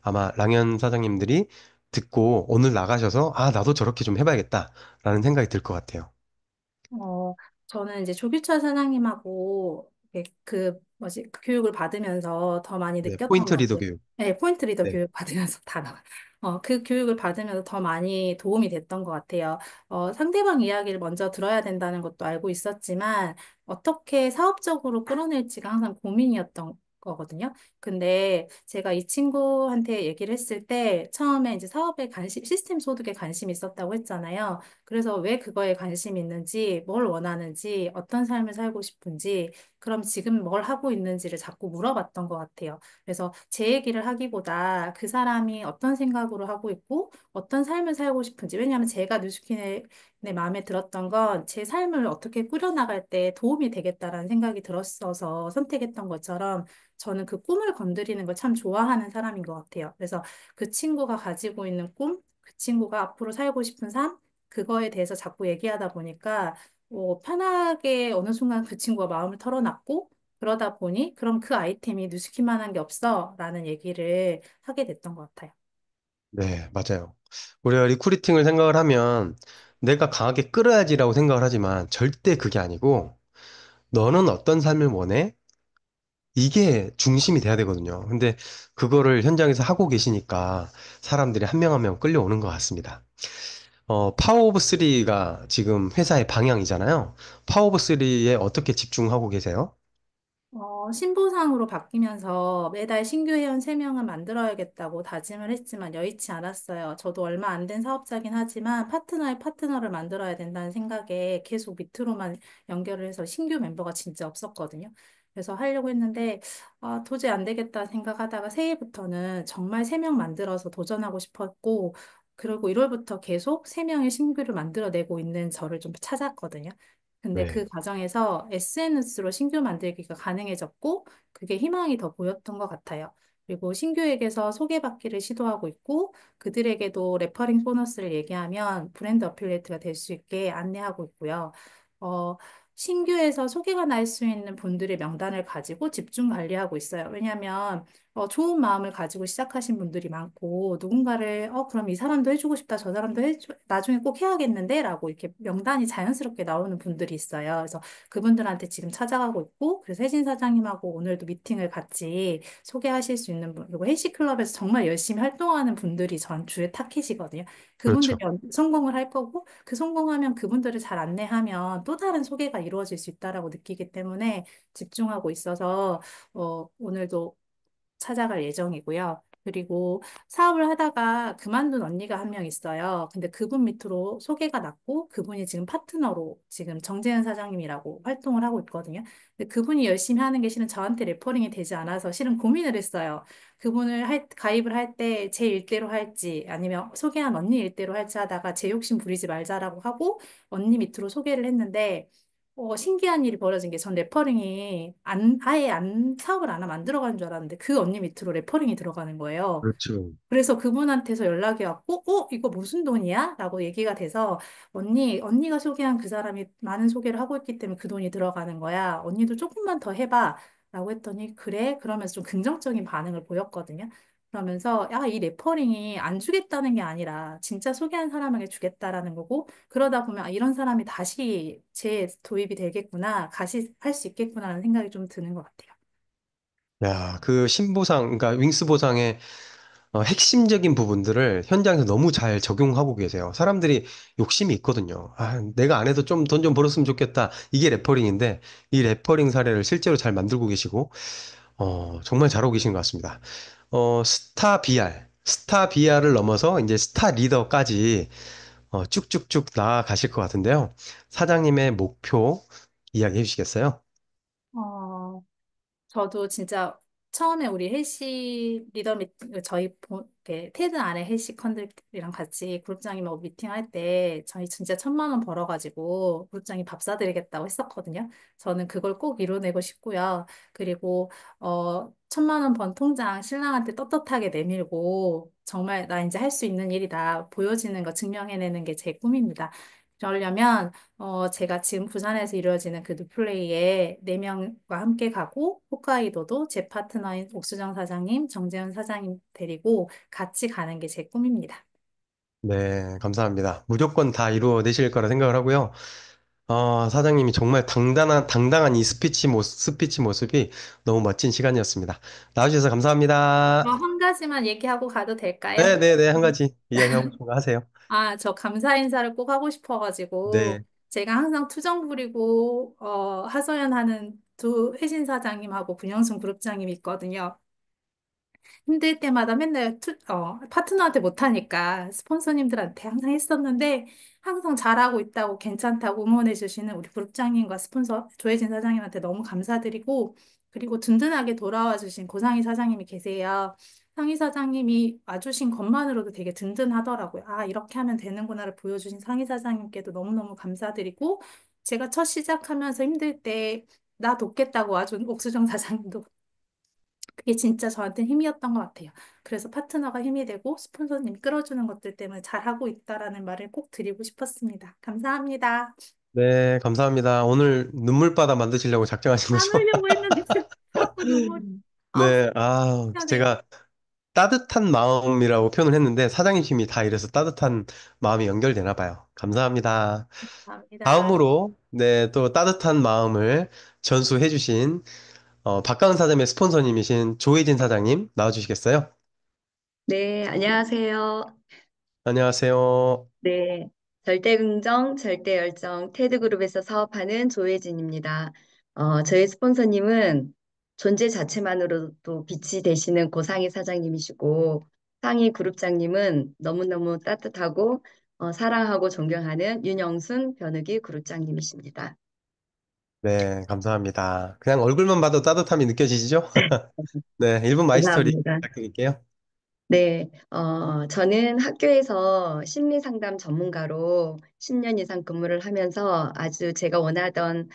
아마 랑현 사장님들이 듣고 오늘 나가셔서 아, 나도 저렇게 좀 해봐야겠다라는 생각이 들 것 같아요. 어, 저는 이제 조규철 사장님하고 뭐지, 그 교육을 받으면서 더 많이 네, 느꼈던 포인트 것 리더 같아요. 교육. 네, 포인트 리더 네, 교육 받으면서 다 나와. 그 교육을 받으면서 더 많이 도움이 됐던 것 같아요. 상대방 이야기를 먼저 들어야 된다는 것도 알고 있었지만, 어떻게 사업적으로 끌어낼지가 항상 고민이었던 거거든요. 근데 제가 이 친구한테 얘기를 했을 때, 처음에 이제 사업에 시스템 소득에 관심이 있었다고 했잖아요. 그래서 왜 그거에 관심이 있는지, 뭘 원하는지, 어떤 삶을 살고 싶은지, 그럼 지금 뭘 하고 있는지를 자꾸 물어봤던 것 같아요. 그래서 제 얘기를 하기보다 그 사람이 어떤 생각으로 하고 있고, 어떤 삶을 살고 싶은지. 왜냐하면 제가 뉴스킨의 마음에 들었던 건 제 삶을 어떻게 꾸려나갈 때 도움이 되겠다라는 생각이 들었어서 선택했던 것처럼 저는 그 꿈을 건드리는 걸 참 좋아하는 사람인 것 같아요. 그래서 그 친구가 가지고 있는 꿈, 그 친구가 앞으로 살고 싶은 삶, 그거에 대해서 자꾸 얘기하다 보니까 편하게 어느 순간 그 친구가 마음을 털어놨고 그러다 보니 그럼 그 아이템이 누수키만한 게 없어 라는 얘기를 하게 됐던 것 같아요. 네, 맞아요. 우리가 리크루팅을 생각을 하면 내가 강하게 끌어야지라고 생각을 하지만 절대 그게 아니고 너는 어떤 삶을 원해? 이게 중심이 돼야 되거든요. 근데 그거를 현장에서 하고 계시니까 사람들이 한 명 한 명 끌려오는 것 같습니다. 파워 오브 3가 지금 회사의 방향이잖아요. 파워 오브 3에 어떻게 집중하고 계세요? 신보상으로 바뀌면서 매달 신규 회원 3명은 만들어야겠다고 다짐을 했지만 여의치 않았어요. 저도 얼마 안 된 사업자긴 하지만 파트너의 파트너를 만들어야 된다는 생각에 계속 밑으로만 연결을 해서 신규 멤버가 진짜 없었거든요. 그래서 하려고 했는데 도저히 안 되겠다 생각하다가 새해부터는 정말 3명 만들어서 도전하고 싶었고 그리고 1월부터 계속 3명의 신규를 만들어내고 있는 저를 좀 찾았거든요. 근데 그 네. 과정에서 SNS로 신규 만들기가 가능해졌고, 그게 희망이 더 보였던 것 같아요. 그리고 신규에게서 소개받기를 시도하고 있고, 그들에게도 레퍼링 보너스를 얘기하면 브랜드 어필리에이트가 될 수 있게 안내하고 있고요. 어, 신규에서 소개가 날 수 있는 분들의 명단을 가지고 집중 관리하고 있어요. 왜냐하면 좋은 마음을 가지고 시작하신 분들이 많고, 누군가를, 그럼 이 사람도 해주고 싶다, 저 사람도 나중에 꼭 해야겠는데? 라고 이렇게 명단이 자연스럽게 나오는 분들이 있어요. 그래서 그분들한테 지금 찾아가고 있고, 그래서 혜진 사장님하고 오늘도 미팅을 같이 소개하실 수 있는 분, 그리고 헬시클럽에서 정말 열심히 활동하는 분들이 전 주의 타깃이거든요. 그분들이 그렇죠. 성공을 할 거고, 그 성공하면 그분들을 잘 안내하면 또 다른 소개가 이루어질 수 있다라고 느끼기 때문에 집중하고 있어서, 오늘도 찾아갈 예정이고요. 그리고 사업을 하다가 그만둔 언니가 한 명 있어요. 근데 그분 밑으로 소개가 났고 그분이 지금 파트너로 지금 정재현 사장님이라고 활동을 하고 있거든요. 근데 그분이 열심히 하는 게 실은 저한테 레퍼링이 되지 않아서 실은 고민을 했어요. 가입을 할 때 제 일대로 할지 아니면 소개한 언니 일대로 할지 하다가 제 욕심 부리지 말자라고 하고 언니 밑으로 소개를 했는데 신기한 일이 벌어진 게 전 레퍼링이 아예 사업을 안 하면 안 들어가는 줄 알았는데 그 언니 밑으로 레퍼링이 들어가는 거예요. 그렇죠. 그래서 그분한테서 연락이 왔고, 이거 무슨 돈이야? 라고 얘기가 돼서, 언니가 소개한 그 사람이 많은 소개를 하고 있기 때문에 그 돈이 들어가는 거야. 언니도 조금만 더 해봐. 라고 했더니, 그래? 그러면서 좀 긍정적인 반응을 보였거든요. 그러면서, 야, 이 레퍼링이 안 주겠다는 게 아니라, 진짜 소개한 사람에게 주겠다라는 거고, 그러다 보면, 이런 사람이 다시 재 도입이 되겠구나, 다시 할 수 있겠구나라는 생각이 좀 드는 것 같아요. 야, 그 신보상, 그러니까 윙스 보상의 핵심적인 부분들을 현장에서 너무 잘 적용하고 계세요. 사람들이 욕심이 있거든요. 아, 내가 안 해도 좀 돈 좀 벌었으면 좋겠다. 이게 레퍼링인데, 이 레퍼링 사례를 실제로 잘 만들고 계시고, 정말 잘하고 계신 것 같습니다. 스타 BR을 넘어서 이제 스타 리더까지 쭉쭉쭉 나아가실 것 같은데요. 사장님의 목표 이야기해 주시겠어요? 어, 저도 진짜 처음에 우리 헬시 리더 미팅, 이렇게 테드 안에 헬시 컨들이랑 같이 그룹장님하고 미팅할 때 저희 진짜 1,000만 원 벌어가지고 그룹장님 밥 사드리겠다고 했었거든요. 저는 그걸 꼭 이뤄내고 싶고요. 그리고, 천만 원 번 통장 신랑한테 떳떳하게 내밀고 정말 나 이제 할 수 있는 일이다 보여지는 거 증명해내는 게 제 꿈입니다. 그러려면 제가 지금 부산에서 이루어지는 그 뉴플레이에 네명과 함께 가고 홋카이도도 제 파트너인 옥수정 사장님, 정재훈 사장님 데리고 같이 가는 게 제 꿈입니다. 네, 감사합니다. 무조건 다 이루어내실 거라 생각을 하고요. 사장님이 정말 당당한 이 스피치 모습이 너무 멋진 시간이었습니다. 나와주셔서 감사합니다. 한 가지만 얘기하고 가도 될까요? 네네네, 한 가지 이야기하고 싶은 거 하세요. 저 감사 인사를 꼭 하고 싶어가지고, 네, 제가 항상 투정 부리고, 하소연하는 두 회신 사장님하고 분영순 그룹장님이 있거든요. 힘들 때마다 맨날 파트너한테 못하니까 스폰서님들한테 항상 했었는데, 항상 잘하고 있다고 괜찮다고 응원해 주시는 우리 그룹장님과 스폰서 조혜진 사장님한테 너무 감사드리고, 그리고 든든하게 돌아와 주신 고상희 사장님이 계세요. 상희 사장님이 와주신 것만으로도 되게 든든하더라고요. 아, 이렇게 하면 되는구나를 보여주신 상희 사장님께도 너무너무 감사드리고, 제가 첫 시작하면서 힘들 때 나 돕겠다고 와준 옥수정 사장님도 그게 진짜 저한테 힘이었던 것 같아요. 그래서 파트너가 힘이 되고 스폰서님이 끌어주는 것들 때문에 잘하고 있다라는 말을 꼭 드리고 싶었습니다. 감사합니다. 네, 감사합니다. 오늘 눈물바다 만드시려고 작정하신 안 거죠? 울려고 했는데 자꾸 눈물, 아, 네, 미안해. 제가 따뜻한 마음이라고 표현을 했는데 사장님이 다 이래서 따뜻한 마음이 연결되나 봐요. 감사합니다. 감사합니다. 다음으로, 네, 또 따뜻한 마음을 전수해주신 박가은 사장님의 스폰서님이신 조혜진 사장님 나와주시겠어요? 네, 안녕하세요. 안녕하세요. 네, 절대긍정, 절대열정, 테드그룹에서 사업하는 조혜진입니다. 저희 스폰서님은 존재 자체만으로도 빛이 되시는 고상희 사장님이시고, 상희 그룹장님은 너무너무 따뜻하고, 사랑하고 존경하는 윤영순 변우기 그룹장님이십니다. 네, 감사합니다. 그냥 얼굴만 봐도 따뜻함이 느껴지시죠? 네, 1분 마이스터리 감사합니다. 부탁드릴게요. 네, 저는 학교에서 심리 상담 전문가로 10년 이상 근무를 하면서 아주 제가 원하던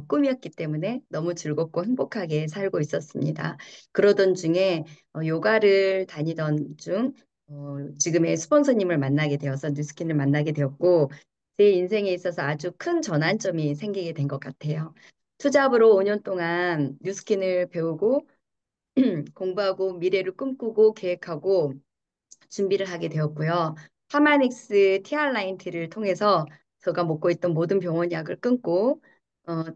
꿈이었기 때문에 너무 즐겁고 행복하게 살고 있었습니다. 그러던 중에 요가를 다니던 중 지금의 스폰서님을 만나게 되어서 뉴스킨을 만나게 되었고 제 인생에 있어서 아주 큰 전환점이 생기게 된 것 같아요. 투잡으로 5년 동안 뉴스킨을 배우고 공부하고 미래를 꿈꾸고 계획하고 준비를 하게 되었고요. 하마닉스 TR9T를 통해서 제가 먹고 있던 모든 병원 약을 끊고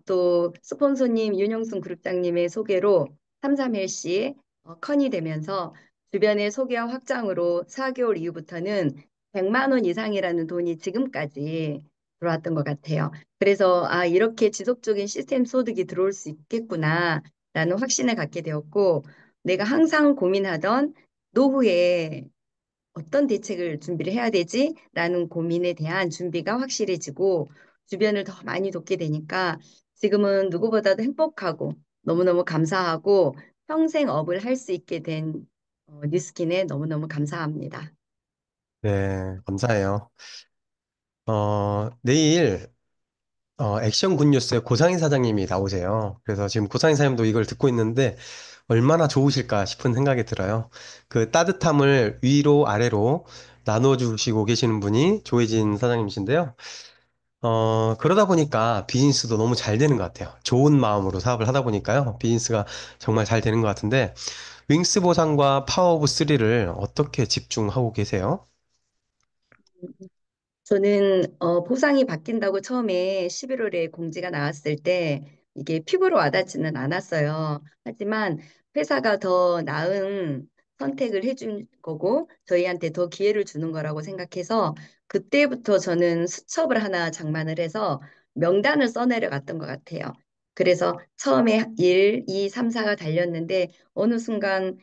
또 스폰서님 윤영순 그룹장님의 소개로 33헬시에 컨이 되면서 주변의 소개와 확장으로 4개월 이후부터는 100만 원 이상이라는 돈이 지금까지 들어왔던 것 같아요. 그래서 이렇게 지속적인 시스템 소득이 들어올 수 있겠구나라는 확신을 갖게 되었고 내가 항상 고민하던 노후에 어떤 대책을 준비를 해야 되지라는 고민에 대한 준비가 확실해지고 주변을 더 많이 돕게 되니까 지금은 누구보다도 행복하고 너무너무 감사하고 평생 업을 할 수 있게 된 뉴스킨에 너무너무 감사합니다. 네, 감사해요. 내일 액션 굿뉴스에 고상희 사장님이 나오세요. 그래서 지금 고상희 사장님도 이걸 듣고 있는데 얼마나 좋으실까 싶은 생각이 들어요. 그 따뜻함을 위로 아래로 나눠주시고 계시는 분이 조혜진 사장님이신데요. 그러다 보니까 비즈니스도 너무 잘 되는 것 같아요. 좋은 마음으로 사업을 하다 보니까요. 비즈니스가 정말 잘 되는 것 같은데 윙스 보상과 파워 오브 3를 어떻게 집중하고 계세요? 저는 보상이 바뀐다고 처음에 11월에 공지가 나왔을 때 이게 피부로 와닿지는 않았어요. 하지만 회사가 더 나은 선택을 해준 거고 저희한테 더 기회를 주는 거라고 생각해서 그때부터 저는 수첩을 하나 장만을 해서 명단을 써내려갔던 것 같아요. 그래서 처음에 1, 2, 3, 4가 달렸는데 어느 순간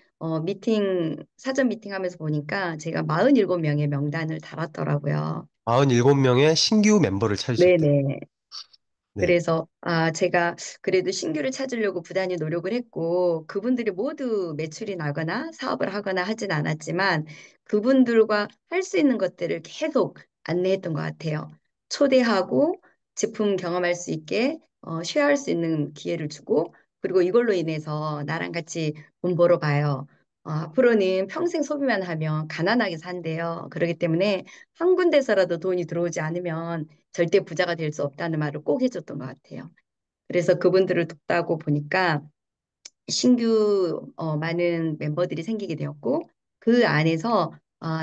사전 미팅 하면서 보니까 제가 47명의 명단을 달았더라고요. 47명의 신규 멤버를 찾으셨대요. 네네. 네. 그래서 제가 그래도 신규를 찾으려고 부단히 노력을 했고 그분들이 모두 매출이 나거나 사업을 하거나 하진 않았지만 그분들과 할 수 있는 것들을 계속 안내했던 것 같아요. 초대하고 제품 경험할 수 있게 쉐어할 수 있는 기회를 주고 그리고 이걸로 인해서 나랑 같이 돈 벌어봐요. 앞으로는 평생 소비만 하면 가난하게 산대요. 그렇기 때문에 한 군데서라도 돈이 들어오지 않으면 절대 부자가 될 수 없다는 말을 꼭 해줬던 것 같아요. 그래서 그분들을 돕다고 보니까 신규 많은 멤버들이 생기게 되었고 그 안에서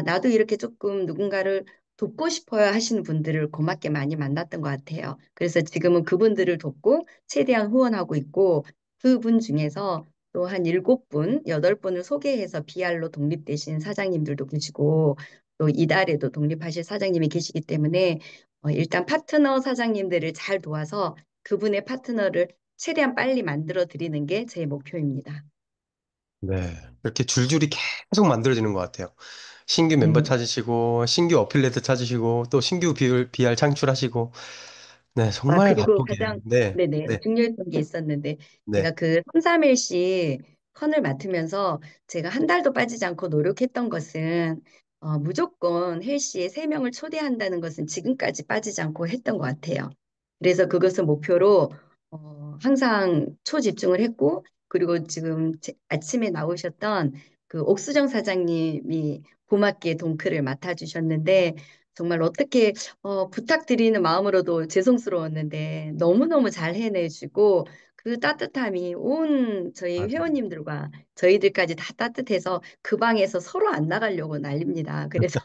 나도 이렇게 조금 누군가를 돕고 싶어요 하시는 분들을 고맙게 많이 만났던 것 같아요. 그래서 지금은 그분들을 돕고 최대한 후원하고 있고 그분 중에서 또 한 7분, 8분을 소개해서 BR로 독립되신 사장님들도 계시고 또 이달에도 독립하실 사장님이 계시기 때문에 일단 파트너 사장님들을 잘 도와서 그분의 파트너를 최대한 빨리 만들어 드리는 게 제 목표입니다. 네. 이렇게 줄줄이 계속 만들어지는 것 같아요. 신규 멤버 네. 찾으시고, 신규 어필레트 찾으시고, 또 신규 BR 창출하시고, 네, 아, 정말 그리고 바쁘게. 가장, 네, 네네, 네, 중요했던 게 있었는데, 네. 제가 그 3, 3일씩 컨을 맡으면서 제가 한 달도 빠지지 않고 노력했던 것은, 무조건 헬시에 3명을 초대한다는 것은 지금까지 빠지지 않고 했던 것 같아요. 그래서 그것을 목표로, 항상 초집중을 했고, 그리고 지금 아침에 나오셨던 그 옥수정 사장님이 고맙게 동크를 맡아주셨는데, 정말 어떻게 부탁드리는 마음으로도 죄송스러웠는데 너무너무 잘 해내시고 그 따뜻함이 온 저희 맞아요. 회원님들과 저희들까지 다 따뜻해서 그 방에서 서로 안 나가려고 난립니다. 그래서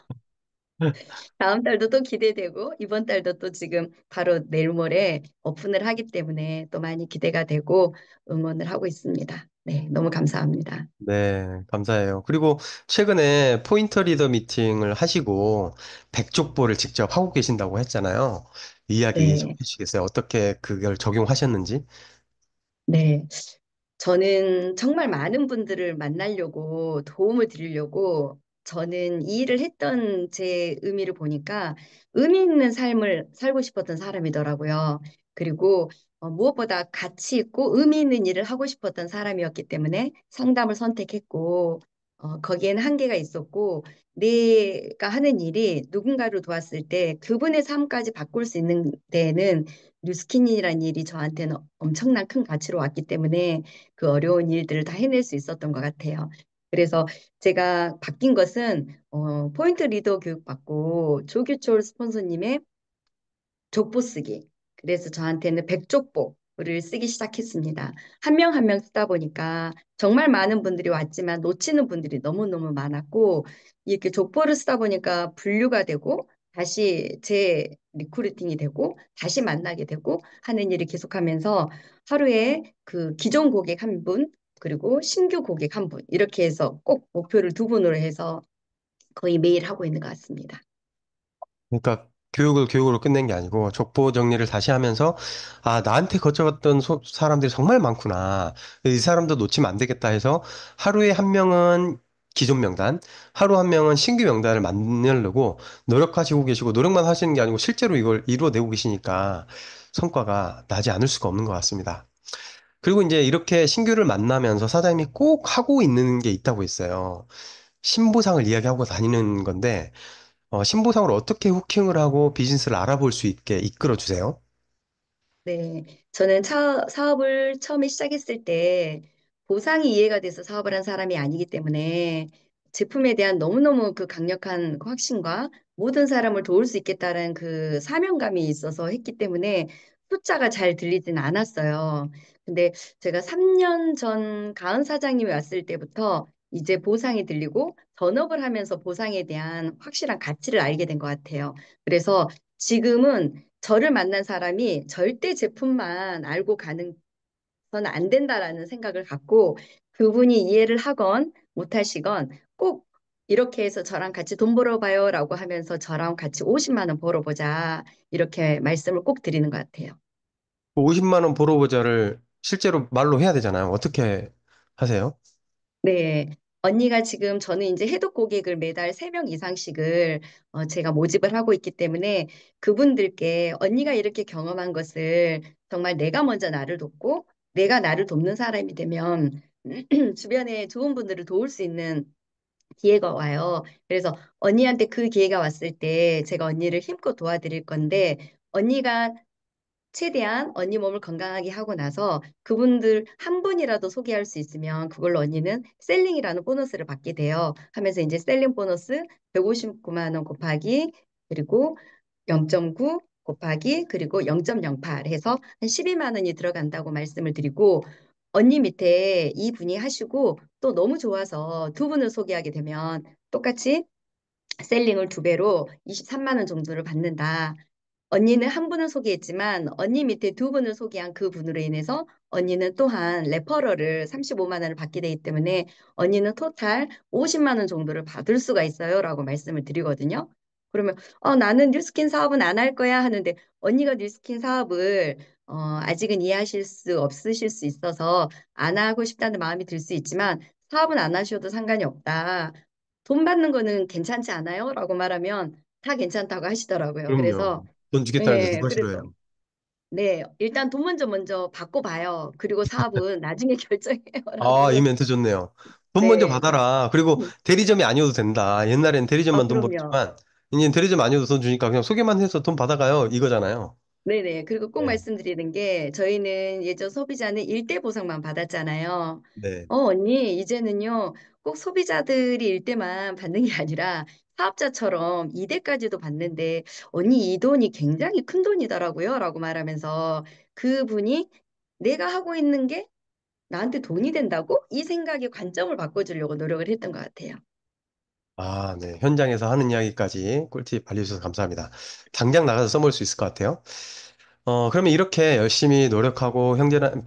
다음 달도 또 기대되고 이번 달도 또 지금 바로 내일 모레 오픈을 하기 때문에 또 많이 기대가 되고 응원을 하고 있습니다. 네, 너무 감사합니다. 네, 감사해요. 그리고 최근에 포인터 리더 미팅을 하시고, 백족보를 직접 하고 계신다고 했잖아요. 이야기 좀 네, 해주시겠어요? 어떻게 그걸 적용하셨는지? 네. 저는 정말 많은 분들을 만나려고 도움을 드리려고 저는 이 일을 했던 제 의미를 보니까 의미 있는 삶을 살고 싶었던 사람이더라고요. 그리고 무엇보다 가치 있고 의미 있는 일을 하고 싶었던 사람이었기 때문에 상담을 선택했고 거기에는 한계가 있었고 내가 하는 일이 누군가를 도왔을 때 그분의 삶까지 바꿀 수 있는 데에는 뉴스킨이라는 일이 저한테는 엄청난 큰 가치로 왔기 때문에 그 어려운 일들을 다 해낼 수 있었던 것 같아요. 그래서 제가 바뀐 것은 포인트 리더 교육 받고 조규철 스폰서님의 족보 쓰기. 그래서 저한테는 백족보를 쓰기 시작했습니다. 한 명 한 명 쓰다 보니까 정말 많은 분들이 왔지만 놓치는 분들이 너무너무 많았고 이렇게 족보를 쓰다 보니까 분류가 되고 다시 제 리크루팅이 되고 다시 만나게 되고 하는 일을 계속하면서 하루에 그 기존 고객 한 분, 그리고 신규 고객 한 분, 이렇게 해서 꼭 목표를 2분으로 해서 거의 매일 하고 있는 것 같습니다. 그러니까 교육을 교육으로 끝낸 게 아니고 족보 정리를 다시 하면서 아, 나한테 거쳐갔던 사람들이 정말 많구나. 이 사람도 놓치면 안 되겠다 해서 하루에 한 명은 기존 명단, 하루 한 명은 신규 명단을 만들려고 노력하시고 계시고 노력만 하시는 게 아니고 실제로 이걸 이루어내고 계시니까 성과가 나지 않을 수가 없는 것 같습니다. 그리고 이제 이렇게 신규를 만나면서 사장님이 꼭 하고 있는 게 있다고 했어요. 신보상을 이야기하고 다니는 건데 신보상으로 어떻게 후킹을 하고 비즈니스를 알아볼 수 있게 이끌어 주세요? 네, 저는 사업을 처음에 시작했을 때 보상이 이해가 돼서 사업을 한 사람이 아니기 때문에 제품에 대한 너무너무 그 강력한 그 확신과 모든 사람을 도울 수 있겠다는 그 사명감이 있어서 했기 때문에 숫자가 잘 들리진 않았어요. 근데 제가 3년 전 가은 사장님이 왔을 때부터 이제 보상이 들리고 전업을 하면서 보상에 대한 확실한 가치를 알게 된 것 같아요. 그래서 지금은 저를 만난 사람이 절대 제품만 알고 가는 건 안 된다라는 생각을 갖고 그분이 이해를 하건 못하시건 꼭 이렇게 해서 저랑 같이 돈 벌어봐요라고 하면서 저랑 같이 50만 원 벌어보자 이렇게 말씀을 꼭 드리는 것 같아요. 50만 원 벌어보자를 실제로 말로 해야 되잖아요. 어떻게 하세요? 네. 언니가 지금 저는 이제 해독 고객을 매달 3명 이상씩을 제가 모집을 하고 있기 때문에 그분들께 언니가 이렇게 경험한 것을 정말 내가 먼저 나를 돕고 내가 나를 돕는 사람이 되면 주변에 좋은 분들을 도울 수 있는 기회가 와요. 그래서 언니한테 그 기회가 왔을 때 제가 언니를 힘껏 도와드릴 건데 언니가 최대한 언니 몸을 건강하게 하고 나서 그분들 한 분이라도 소개할 수 있으면 그걸로 언니는 셀링이라는 보너스를 받게 돼요. 하면서 이제 셀링 보너스 159만 원 곱하기 그리고 0.9 곱하기 그리고 0.08 해서 한 12만 원이 들어간다고 말씀을 드리고 언니 밑에 이 분이 하시고 또 너무 좋아서 두 분을 소개하게 되면 똑같이 셀링을 두 배로 23만 원 정도를 받는다. 언니는 한 분을 소개했지만 언니 밑에 두 분을 소개한 그 분으로 인해서 언니는 또한 레퍼럴을 35만 원을 받게 되기 때문에 언니는 토탈 50만 원 정도를 받을 수가 있어요라고 말씀을 드리거든요. 그러면 나는 뉴스킨 사업은 안 할 거야 하는데 언니가 뉴스킨 사업을 아직은 이해하실 수 없으실 수 있어서 안 하고 싶다는 마음이 들 수 있지만 사업은 안 하셔도 상관이 없다. 돈 받는 거는 괜찮지 않아요? 라고 말하면 다 괜찮다고 하시더라고요. 그래서 그럼요. 돈 주겠다는데 네, 누가 그래서 싫어요? 네, 일단 돈 먼저 받고 봐요. 그리고 사업은 나중에 아, 이 결정해요라고. 멘트 좋네요. 돈 먼저 네, 받아라. 그리고 대리점이 아니어도 된다. 옛날엔 대리점만 돈 그럼요. 벌었지만, 이제 대리점 아니어도 돈 주니까 그냥 소개만 해서 돈 받아가요. 이거잖아요. 네네. 그리고 꼭 네. 말씀드리는 게 저희는 예전 소비자는 일대 보상만 받았잖아요. 네. 언니, 이제는요, 꼭 소비자들이 일대만 받는 게 아니라 사업자처럼 이대까지도 받는데, 언니 이 돈이 굉장히 큰 돈이더라고요. 라고 말하면서 그분이 내가 하고 있는 게 나한테 돈이 된다고? 이 생각의 관점을 바꿔주려고 노력을 했던 것 같아요. 아, 네. 현장에서 하는 이야기까지 꿀팁 알려주셔서 감사합니다. 당장 나가서 써볼 수 있을 것 같아요. 그러면 이렇게 열심히 노력하고 형제랑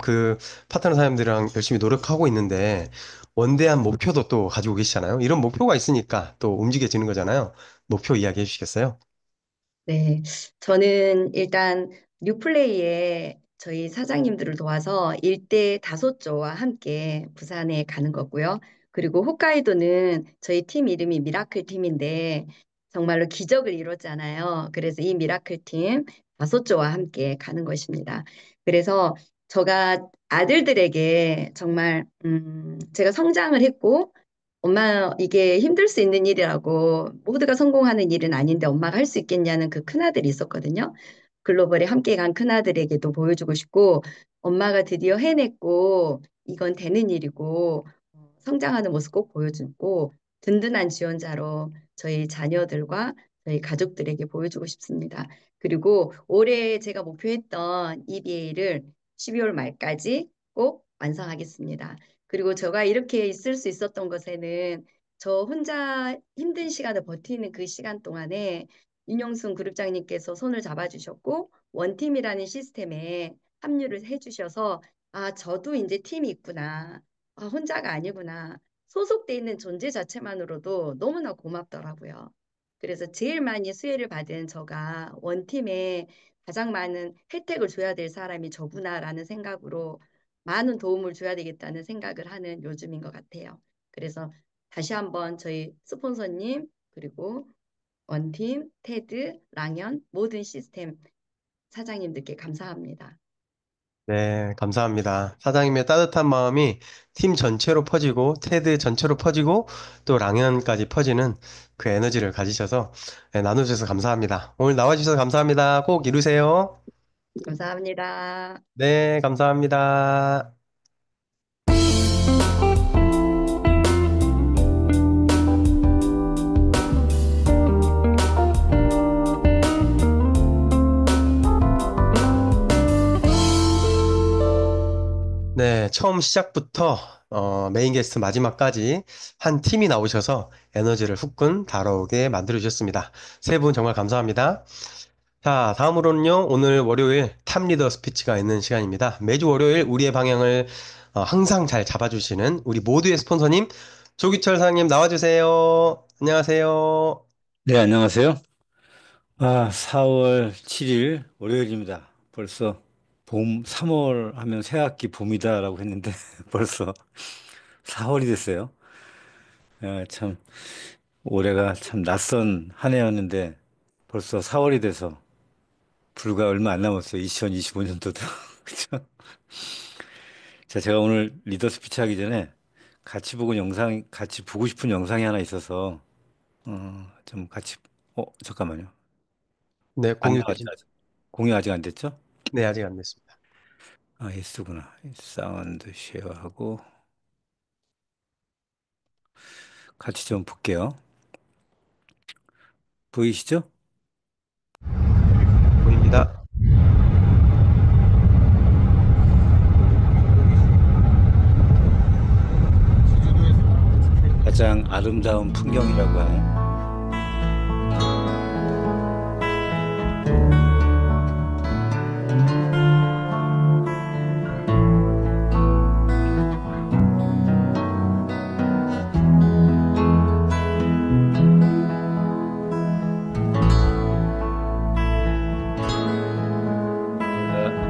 파트너 사람들이랑 열심히 노력하고 있는데 원대한 목표도 또 가지고 계시잖아요. 이런 목표가 있으니까 또 움직여지는 거잖아요. 목표 이야기해 주시겠어요? 네, 저는 일단 뉴플레이에 저희 사장님들을 도와서 일대 다소조와 함께 부산에 가는 거고요. 그리고 홋카이도는 저희 팀 이름이 미라클 팀인데 정말로 기적을 이뤘잖아요. 그래서 이 미라클 팀 다소조와 함께 가는 것입니다. 그래서 제가 아들들에게 정말 제가 성장을 했고 엄마, 이게 힘들 수 있는 일이라고 모두가 성공하는 일은 아닌데 엄마가 할 수 있겠냐는 그 큰아들이 있었거든요. 글로벌에 함께 간 큰아들에게도 보여주고 싶고 엄마가 드디어 해냈고 이건 되는 일이고 성장하는 모습 꼭 보여주고 든든한 지원자로 저희 자녀들과 저희 가족들에게 보여주고 싶습니다. 그리고 올해 제가 목표했던 EBA를 12월 말까지 꼭 완성하겠습니다. 그리고 제가 이렇게 있을 수 있었던 것에는 저 혼자 힘든 시간을 버티는 그 시간 동안에 윤영순 그룹장님께서 손을 잡아주셨고 원팀이라는 시스템에 합류를 해주셔서 아, 저도 이제 팀이 있구나. 아, 혼자가 아니구나. 소속돼 있는 존재 자체만으로도 너무나 고맙더라고요. 그래서 제일 많이 수혜를 받은 저가 원팀에 가장 많은 혜택을 줘야 될 사람이 저구나라는 생각으로 많은 도움을 줘야 되겠다는 생각을 하는 요즘인 것 같아요. 그래서 다시 한번 저희 스폰서님 그리고 원팀, 테드, 랑연 모든 시스템 사장님들께 감사합니다. 네, 감사합니다. 사장님의 따뜻한 마음이 팀 전체로 퍼지고, 테드 전체로 퍼지고, 또 랑연까지 퍼지는 그 에너지를 가지셔서 나눠주셔서 감사합니다. 오늘 나와주셔서 감사합니다. 꼭 이루세요. 감사합니다. 네, 감사합니다. 네, 처음 시작부터 메인 게스트 마지막까지 한 팀이 나오셔서 에너지를 후끈 달아오게 만들어주셨습니다. 세 분 정말 감사합니다. 자, 다음으로는요, 오늘 월요일 탑리더 스피치가 있는 시간입니다. 매주 월요일 우리의 방향을 항상 잘 잡아주시는 우리 모두의 스폰서님, 조기철 사장님 나와주세요. 안녕하세요. 네, 안녕하세요. 4월 7일 월요일입니다. 벌써 3월 하면 새학기 봄이다라고 했는데 벌써 4월이 됐어요. 참, 올해가 참 낯선 한 해였는데 벌써 4월이 돼서 불과 얼마 안 남았어요. 2025년도도. 그죠? 자, 제가 오늘 리더 스피치 하기 전에 같이 보고 싶은 영상이 하나 있어서, 좀 같이, 잠깐만요. 네, 안 공유 나왔죠, 되신. 아직. 공유 아직 안 됐죠? 네, 아직 안 됐습니다. 아, S구나. 사운드 쉐어하고 같이 좀 볼게요. 보이시죠? 보입니다. 가장 아름다운 풍경이라고 하는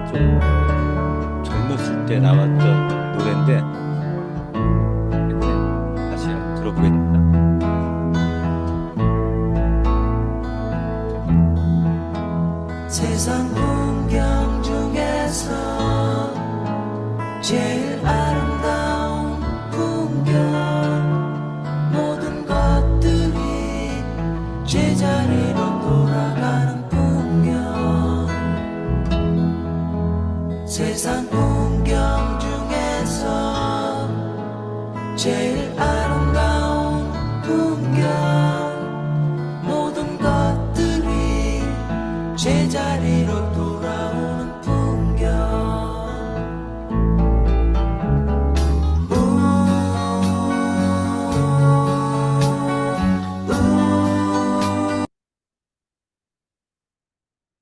제가 좀 젊었을 때 나왔던 노래인데 다시 한번 들어보겠습니다. 세상 풍경 중에서 제일 아름다운 풍경 모든 것들이 제자리로 돌아가는 풍경 세상 풍경 중에서 제일 아름다운 풍경 모든 것들이 제자리로 돌아오는 풍경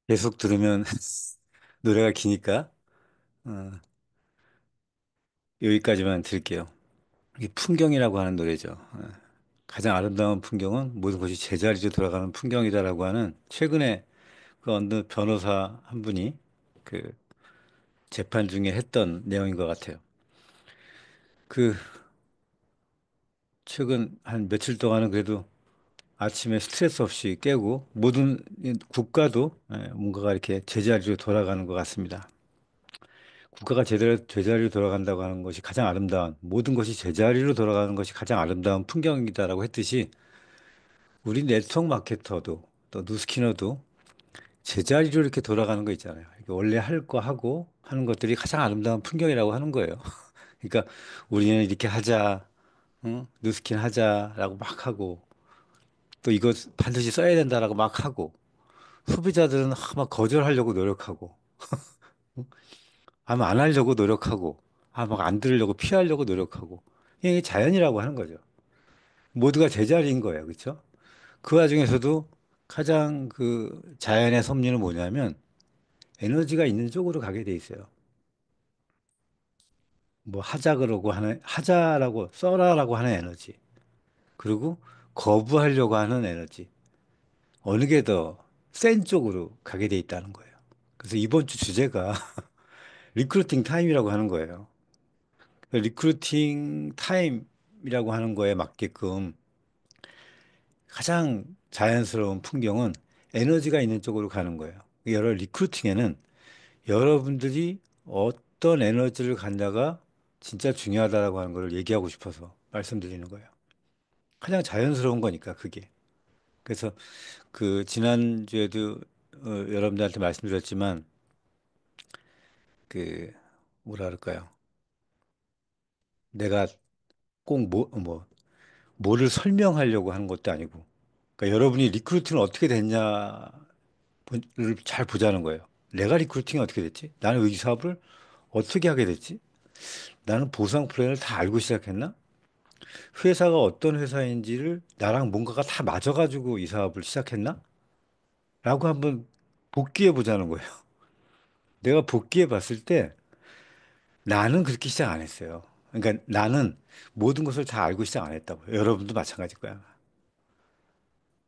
계속 들으면 노래가 기니까 어, 여기까지만 들을게요. 이 풍경이라고 하는 노래죠. 가장 아름다운 풍경은 모든 것이 제자리로 돌아가는 풍경이다라고 하는 최근에 그 어느 변호사 한 분이 그 재판 중에 했던 내용인 것 같아요. 그 최근 한 며칠 동안은 그래도 아침에 스트레스 없이 깨고 모든 국가도 뭔가가 이렇게 제자리로 돌아가는 것 같습니다. 국가가 제자리로 돌아간다고 하는 것이 가장 아름다운 모든 것이 제자리로 돌아가는 것이 가장 아름다운 풍경이다라고 했듯이 우리 네트워크 마케터도 또 뉴스키너도 제자리로 이렇게 돌아가는 거 있잖아요. 이게 원래 할 거 하고 하는 것들이 가장 아름다운 풍경이라고 하는 거예요. 그러니까 우리는 이렇게 하자, 응? 뉴스킨 하자라고 막 하고 또 이거 반드시 써야 된다라고 막 하고 소비자들은 막 거절하려고 노력하고 아마 안 하려고 노력하고 막 안 들으려고 피하려고 노력하고 이게 자연이라고 하는 거죠. 모두가 제자리인 거예요. 그렇죠? 그 와중에서도 가장 그 자연의 섭리는 뭐냐면 에너지가 있는 쪽으로 가게 돼 있어요. 뭐 하자 그러고 하는 하자라고 써라라고 하는 에너지. 그리고 거부하려고 하는 에너지. 어느 게 더 센 쪽으로 가게 돼 있다는 거예요. 그래서 이번 주 주제가 리크루팅 타임이라고 하는 거예요. 리크루팅 타임이라고 하는 거에 맞게끔 가장 자연스러운 풍경은 에너지가 있는 쪽으로 가는 거예요. 여러 리크루팅에는 여러분들이 어떤 에너지를 갖냐가 진짜 중요하다라고 하는 걸 얘기하고 싶어서 말씀드리는 거예요. 가장 자연스러운 거니까 그게. 그래서 그 지난주에도 여러분들한테 말씀드렸지만 그 뭐라 그럴까요? 내가 꼭 뭐를 설명하려고 하는 것도 아니고 그러니까 여러분이 리크루팅은 어떻게 됐냐를 잘 보자는 거예요. 내가 리크루팅이 어떻게 됐지? 나는 이 사업을 어떻게 하게 됐지? 나는 보상 플랜을 다 알고 시작했나? 회사가 어떤 회사인지를 나랑 뭔가가 다 맞아가지고 이 사업을 시작했나? 라고 한번 복귀해 보자는 거예요. 내가 복귀해 봤을 때 나는 그렇게 시작 안 했어요. 그러니까 나는 모든 것을 다 알고 시작 안 했다고요. 여러분도 마찬가지일 거야.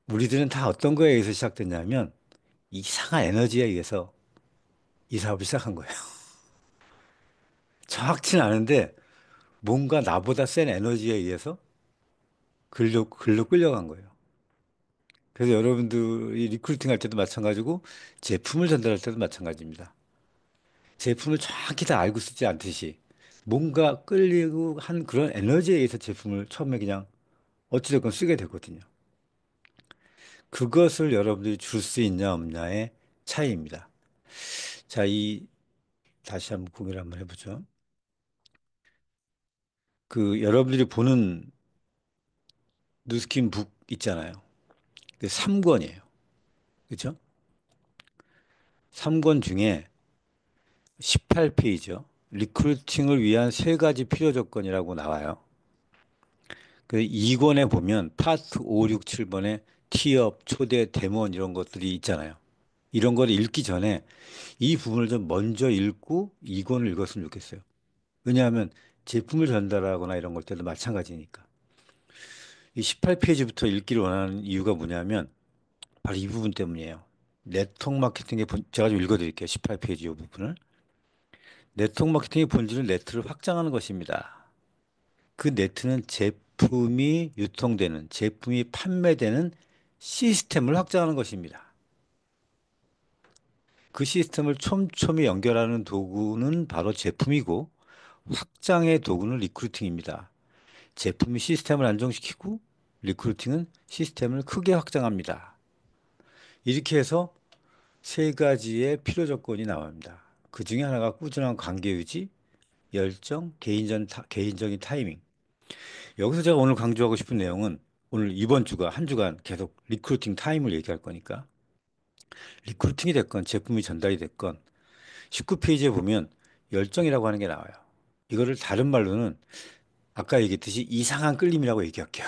우리들은 다 어떤 거에 의해서 시작됐냐면 이상한 에너지에 의해서 이 사업을 시작한 거예요. 정확치는 않은데 뭔가 나보다 센 에너지에 의해서 글로 끌려간 거예요. 그래서 여러분들이 리크루팅 할 때도 마찬가지고 제품을 전달할 때도 마찬가지입니다. 제품을 정확히 다 알고 쓰지 않듯이 뭔가 끌리고 한 그런 에너지에 의해서 제품을 처음에 그냥 어찌됐건 쓰게 되거든요. 그것을 여러분들이 줄 수 있냐 없냐의 차이입니다. 자, 다시 한번 공유를 한번 해보죠. 여러분들이 보는 누스킨 북 있잖아요. 3권이에요. 그죠? 3권 중에 18페이지요. 리크루팅을 위한 3가지 필요 조건이라고 나와요. 2권에 보면 파트 5, 6, 7번에 티업, 초대, 데몬 이런 것들이 있잖아요. 이런 거를 읽기 전에 이 부분을 좀 먼저 읽고 2권을 읽었으면 좋겠어요. 왜냐하면 제품을 전달하거나 이런 걸 때도 마찬가지니까. 이 18페이지부터 읽기를 원하는 이유가 뭐냐면 바로 이 부분 때문이에요. 네트워크 마케팅의 제가 좀 읽어드릴게요. 18페이지 이 부분을. 네트워크 마케팅의 본질은 네트를 확장하는 것입니다. 그 네트는 제품이 유통되는, 제품이 판매되는 시스템을 확장하는 것입니다. 그 시스템을 촘촘히 연결하는 도구는 바로 제품이고 확장의 도구는 리크루팅입니다. 제품이 시스템을 안정시키고 리크루팅은 시스템을 크게 확장합니다. 이렇게 해서 3가지의 필요 조건이 나옵니다. 그 중에 하나가 꾸준한 관계 유지, 열정, 개인적인 타이밍. 여기서 제가 오늘 강조하고 싶은 내용은 오늘 이번 주가 한 주간 계속 리크루팅 타임을 얘기할 거니까 리크루팅이 됐건 제품이 전달이 됐건 19페이지에 보면 열정이라고 하는 게 나와요. 이거를 다른 말로는 아까 얘기했듯이 이상한 끌림이라고 얘기할게요.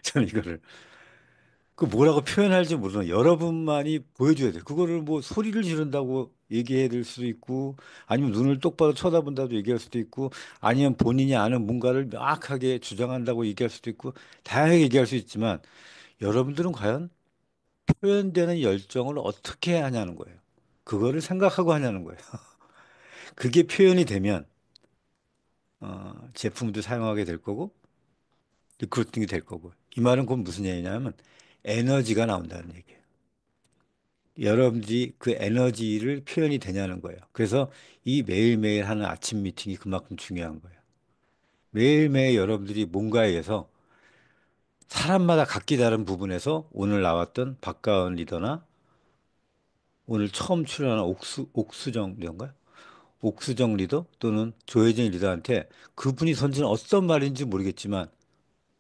저는 이거를 뭐라고 표현할지 모르는 여러분만이 보여줘야 돼요. 그거를 뭐 소리를 지른다고 얘기해야 될 수도 있고 아니면 눈을 똑바로 쳐다본다고 얘기할 수도 있고 아니면 본인이 아는 뭔가를 명확하게 주장한다고 얘기할 수도 있고 다양하게 얘기할 수 있지만 여러분들은 과연 표현되는 열정을 어떻게 하냐는 거예요. 그거를 생각하고 하냐는 거예요. 그게 표현이 되면 제품도 사용하게 될 거고 리크루팅이 될 거고 이 말은 곧 무슨 얘기냐면 에너지가 나온다는 얘기예요. 여러분들이 그 에너지를 표현이 되냐는 거예요. 그래서 이 매일매일 하는 아침 미팅이 그만큼 중요한 거예요. 매일매일 여러분들이 뭔가에 의해서 사람마다 각기 다른 부분에서 오늘 나왔던 박가은 리더나 오늘 처음 출연한 옥수정 리더인가요? 옥수정 리더 또는 조혜진 리더한테 그분이 던지는 어떤 말인지 모르겠지만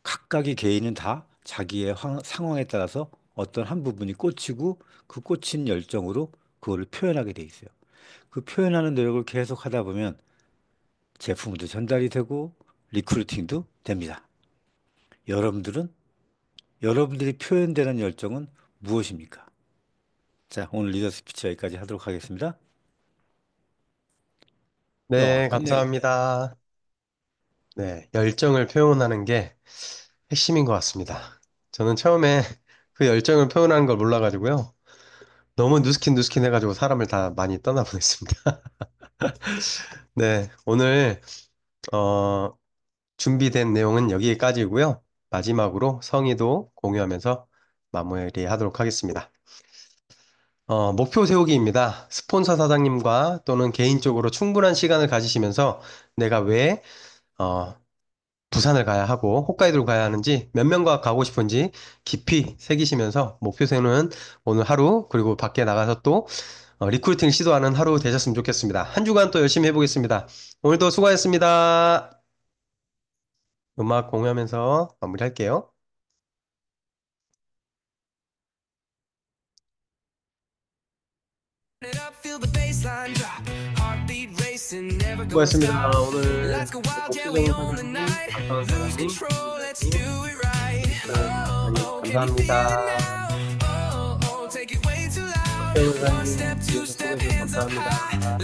각각의 개인은 다 자기의 상황에 따라서 어떤 한 부분이 꽂히고 그 꽂힌 열정으로 그거를 표현하게 돼 있어요. 그 표현하는 노력을 계속 하다 보면 제품도 전달이 되고 리크루팅도 됩니다. 여러분들은 여러분들이 표현되는 열정은 무엇입니까? 자, 오늘 리더 스피치 여기까지 하도록 하겠습니다. 네, 끝내요. 감사합니다. 네, 열정을 표현하는 게 핵심인 것 같습니다. 저는 처음에 그 열정을 표현하는 걸 몰라가지고요. 너무 누스킨 해가지고 사람을 다 많이 떠나보냈습니다. 네, 오늘, 어, 준비된 내용은 여기까지고요. 마지막으로 성의도 공유하면서 마무리하도록 하겠습니다. 목표 세우기입니다. 스폰서 사장님과 또는 개인적으로 충분한 시간을 가지시면서 내가 왜, 어, 부산을 가야 하고 홋카이도를 가야 하는지 몇 명과 가고 싶은지 깊이 새기시면서 목표 세우는 오늘 하루 그리고 밖에 나가서 또 리크루팅 시도하는 하루 되셨으면 좋겠습니다. 한 주간 또 열심히 해보겠습니다. 오늘도 수고하셨습니다. 음악 공유하면서 마무리할게요. It up, feel the baseline drop. Heartbeat racing, never gonna 수고하셨습니다. stop. 오늘 Let's go wild, yeah, 옥수정 we own the 사장님, night. 박가은 Lose 사장님, control, let's do it right. Oh, can you feel it 감사합니다. now? Oh, take it way too loud. 박가은 One step, 사장님, two step, 수고해주셔서 hands up high. 감사합니다.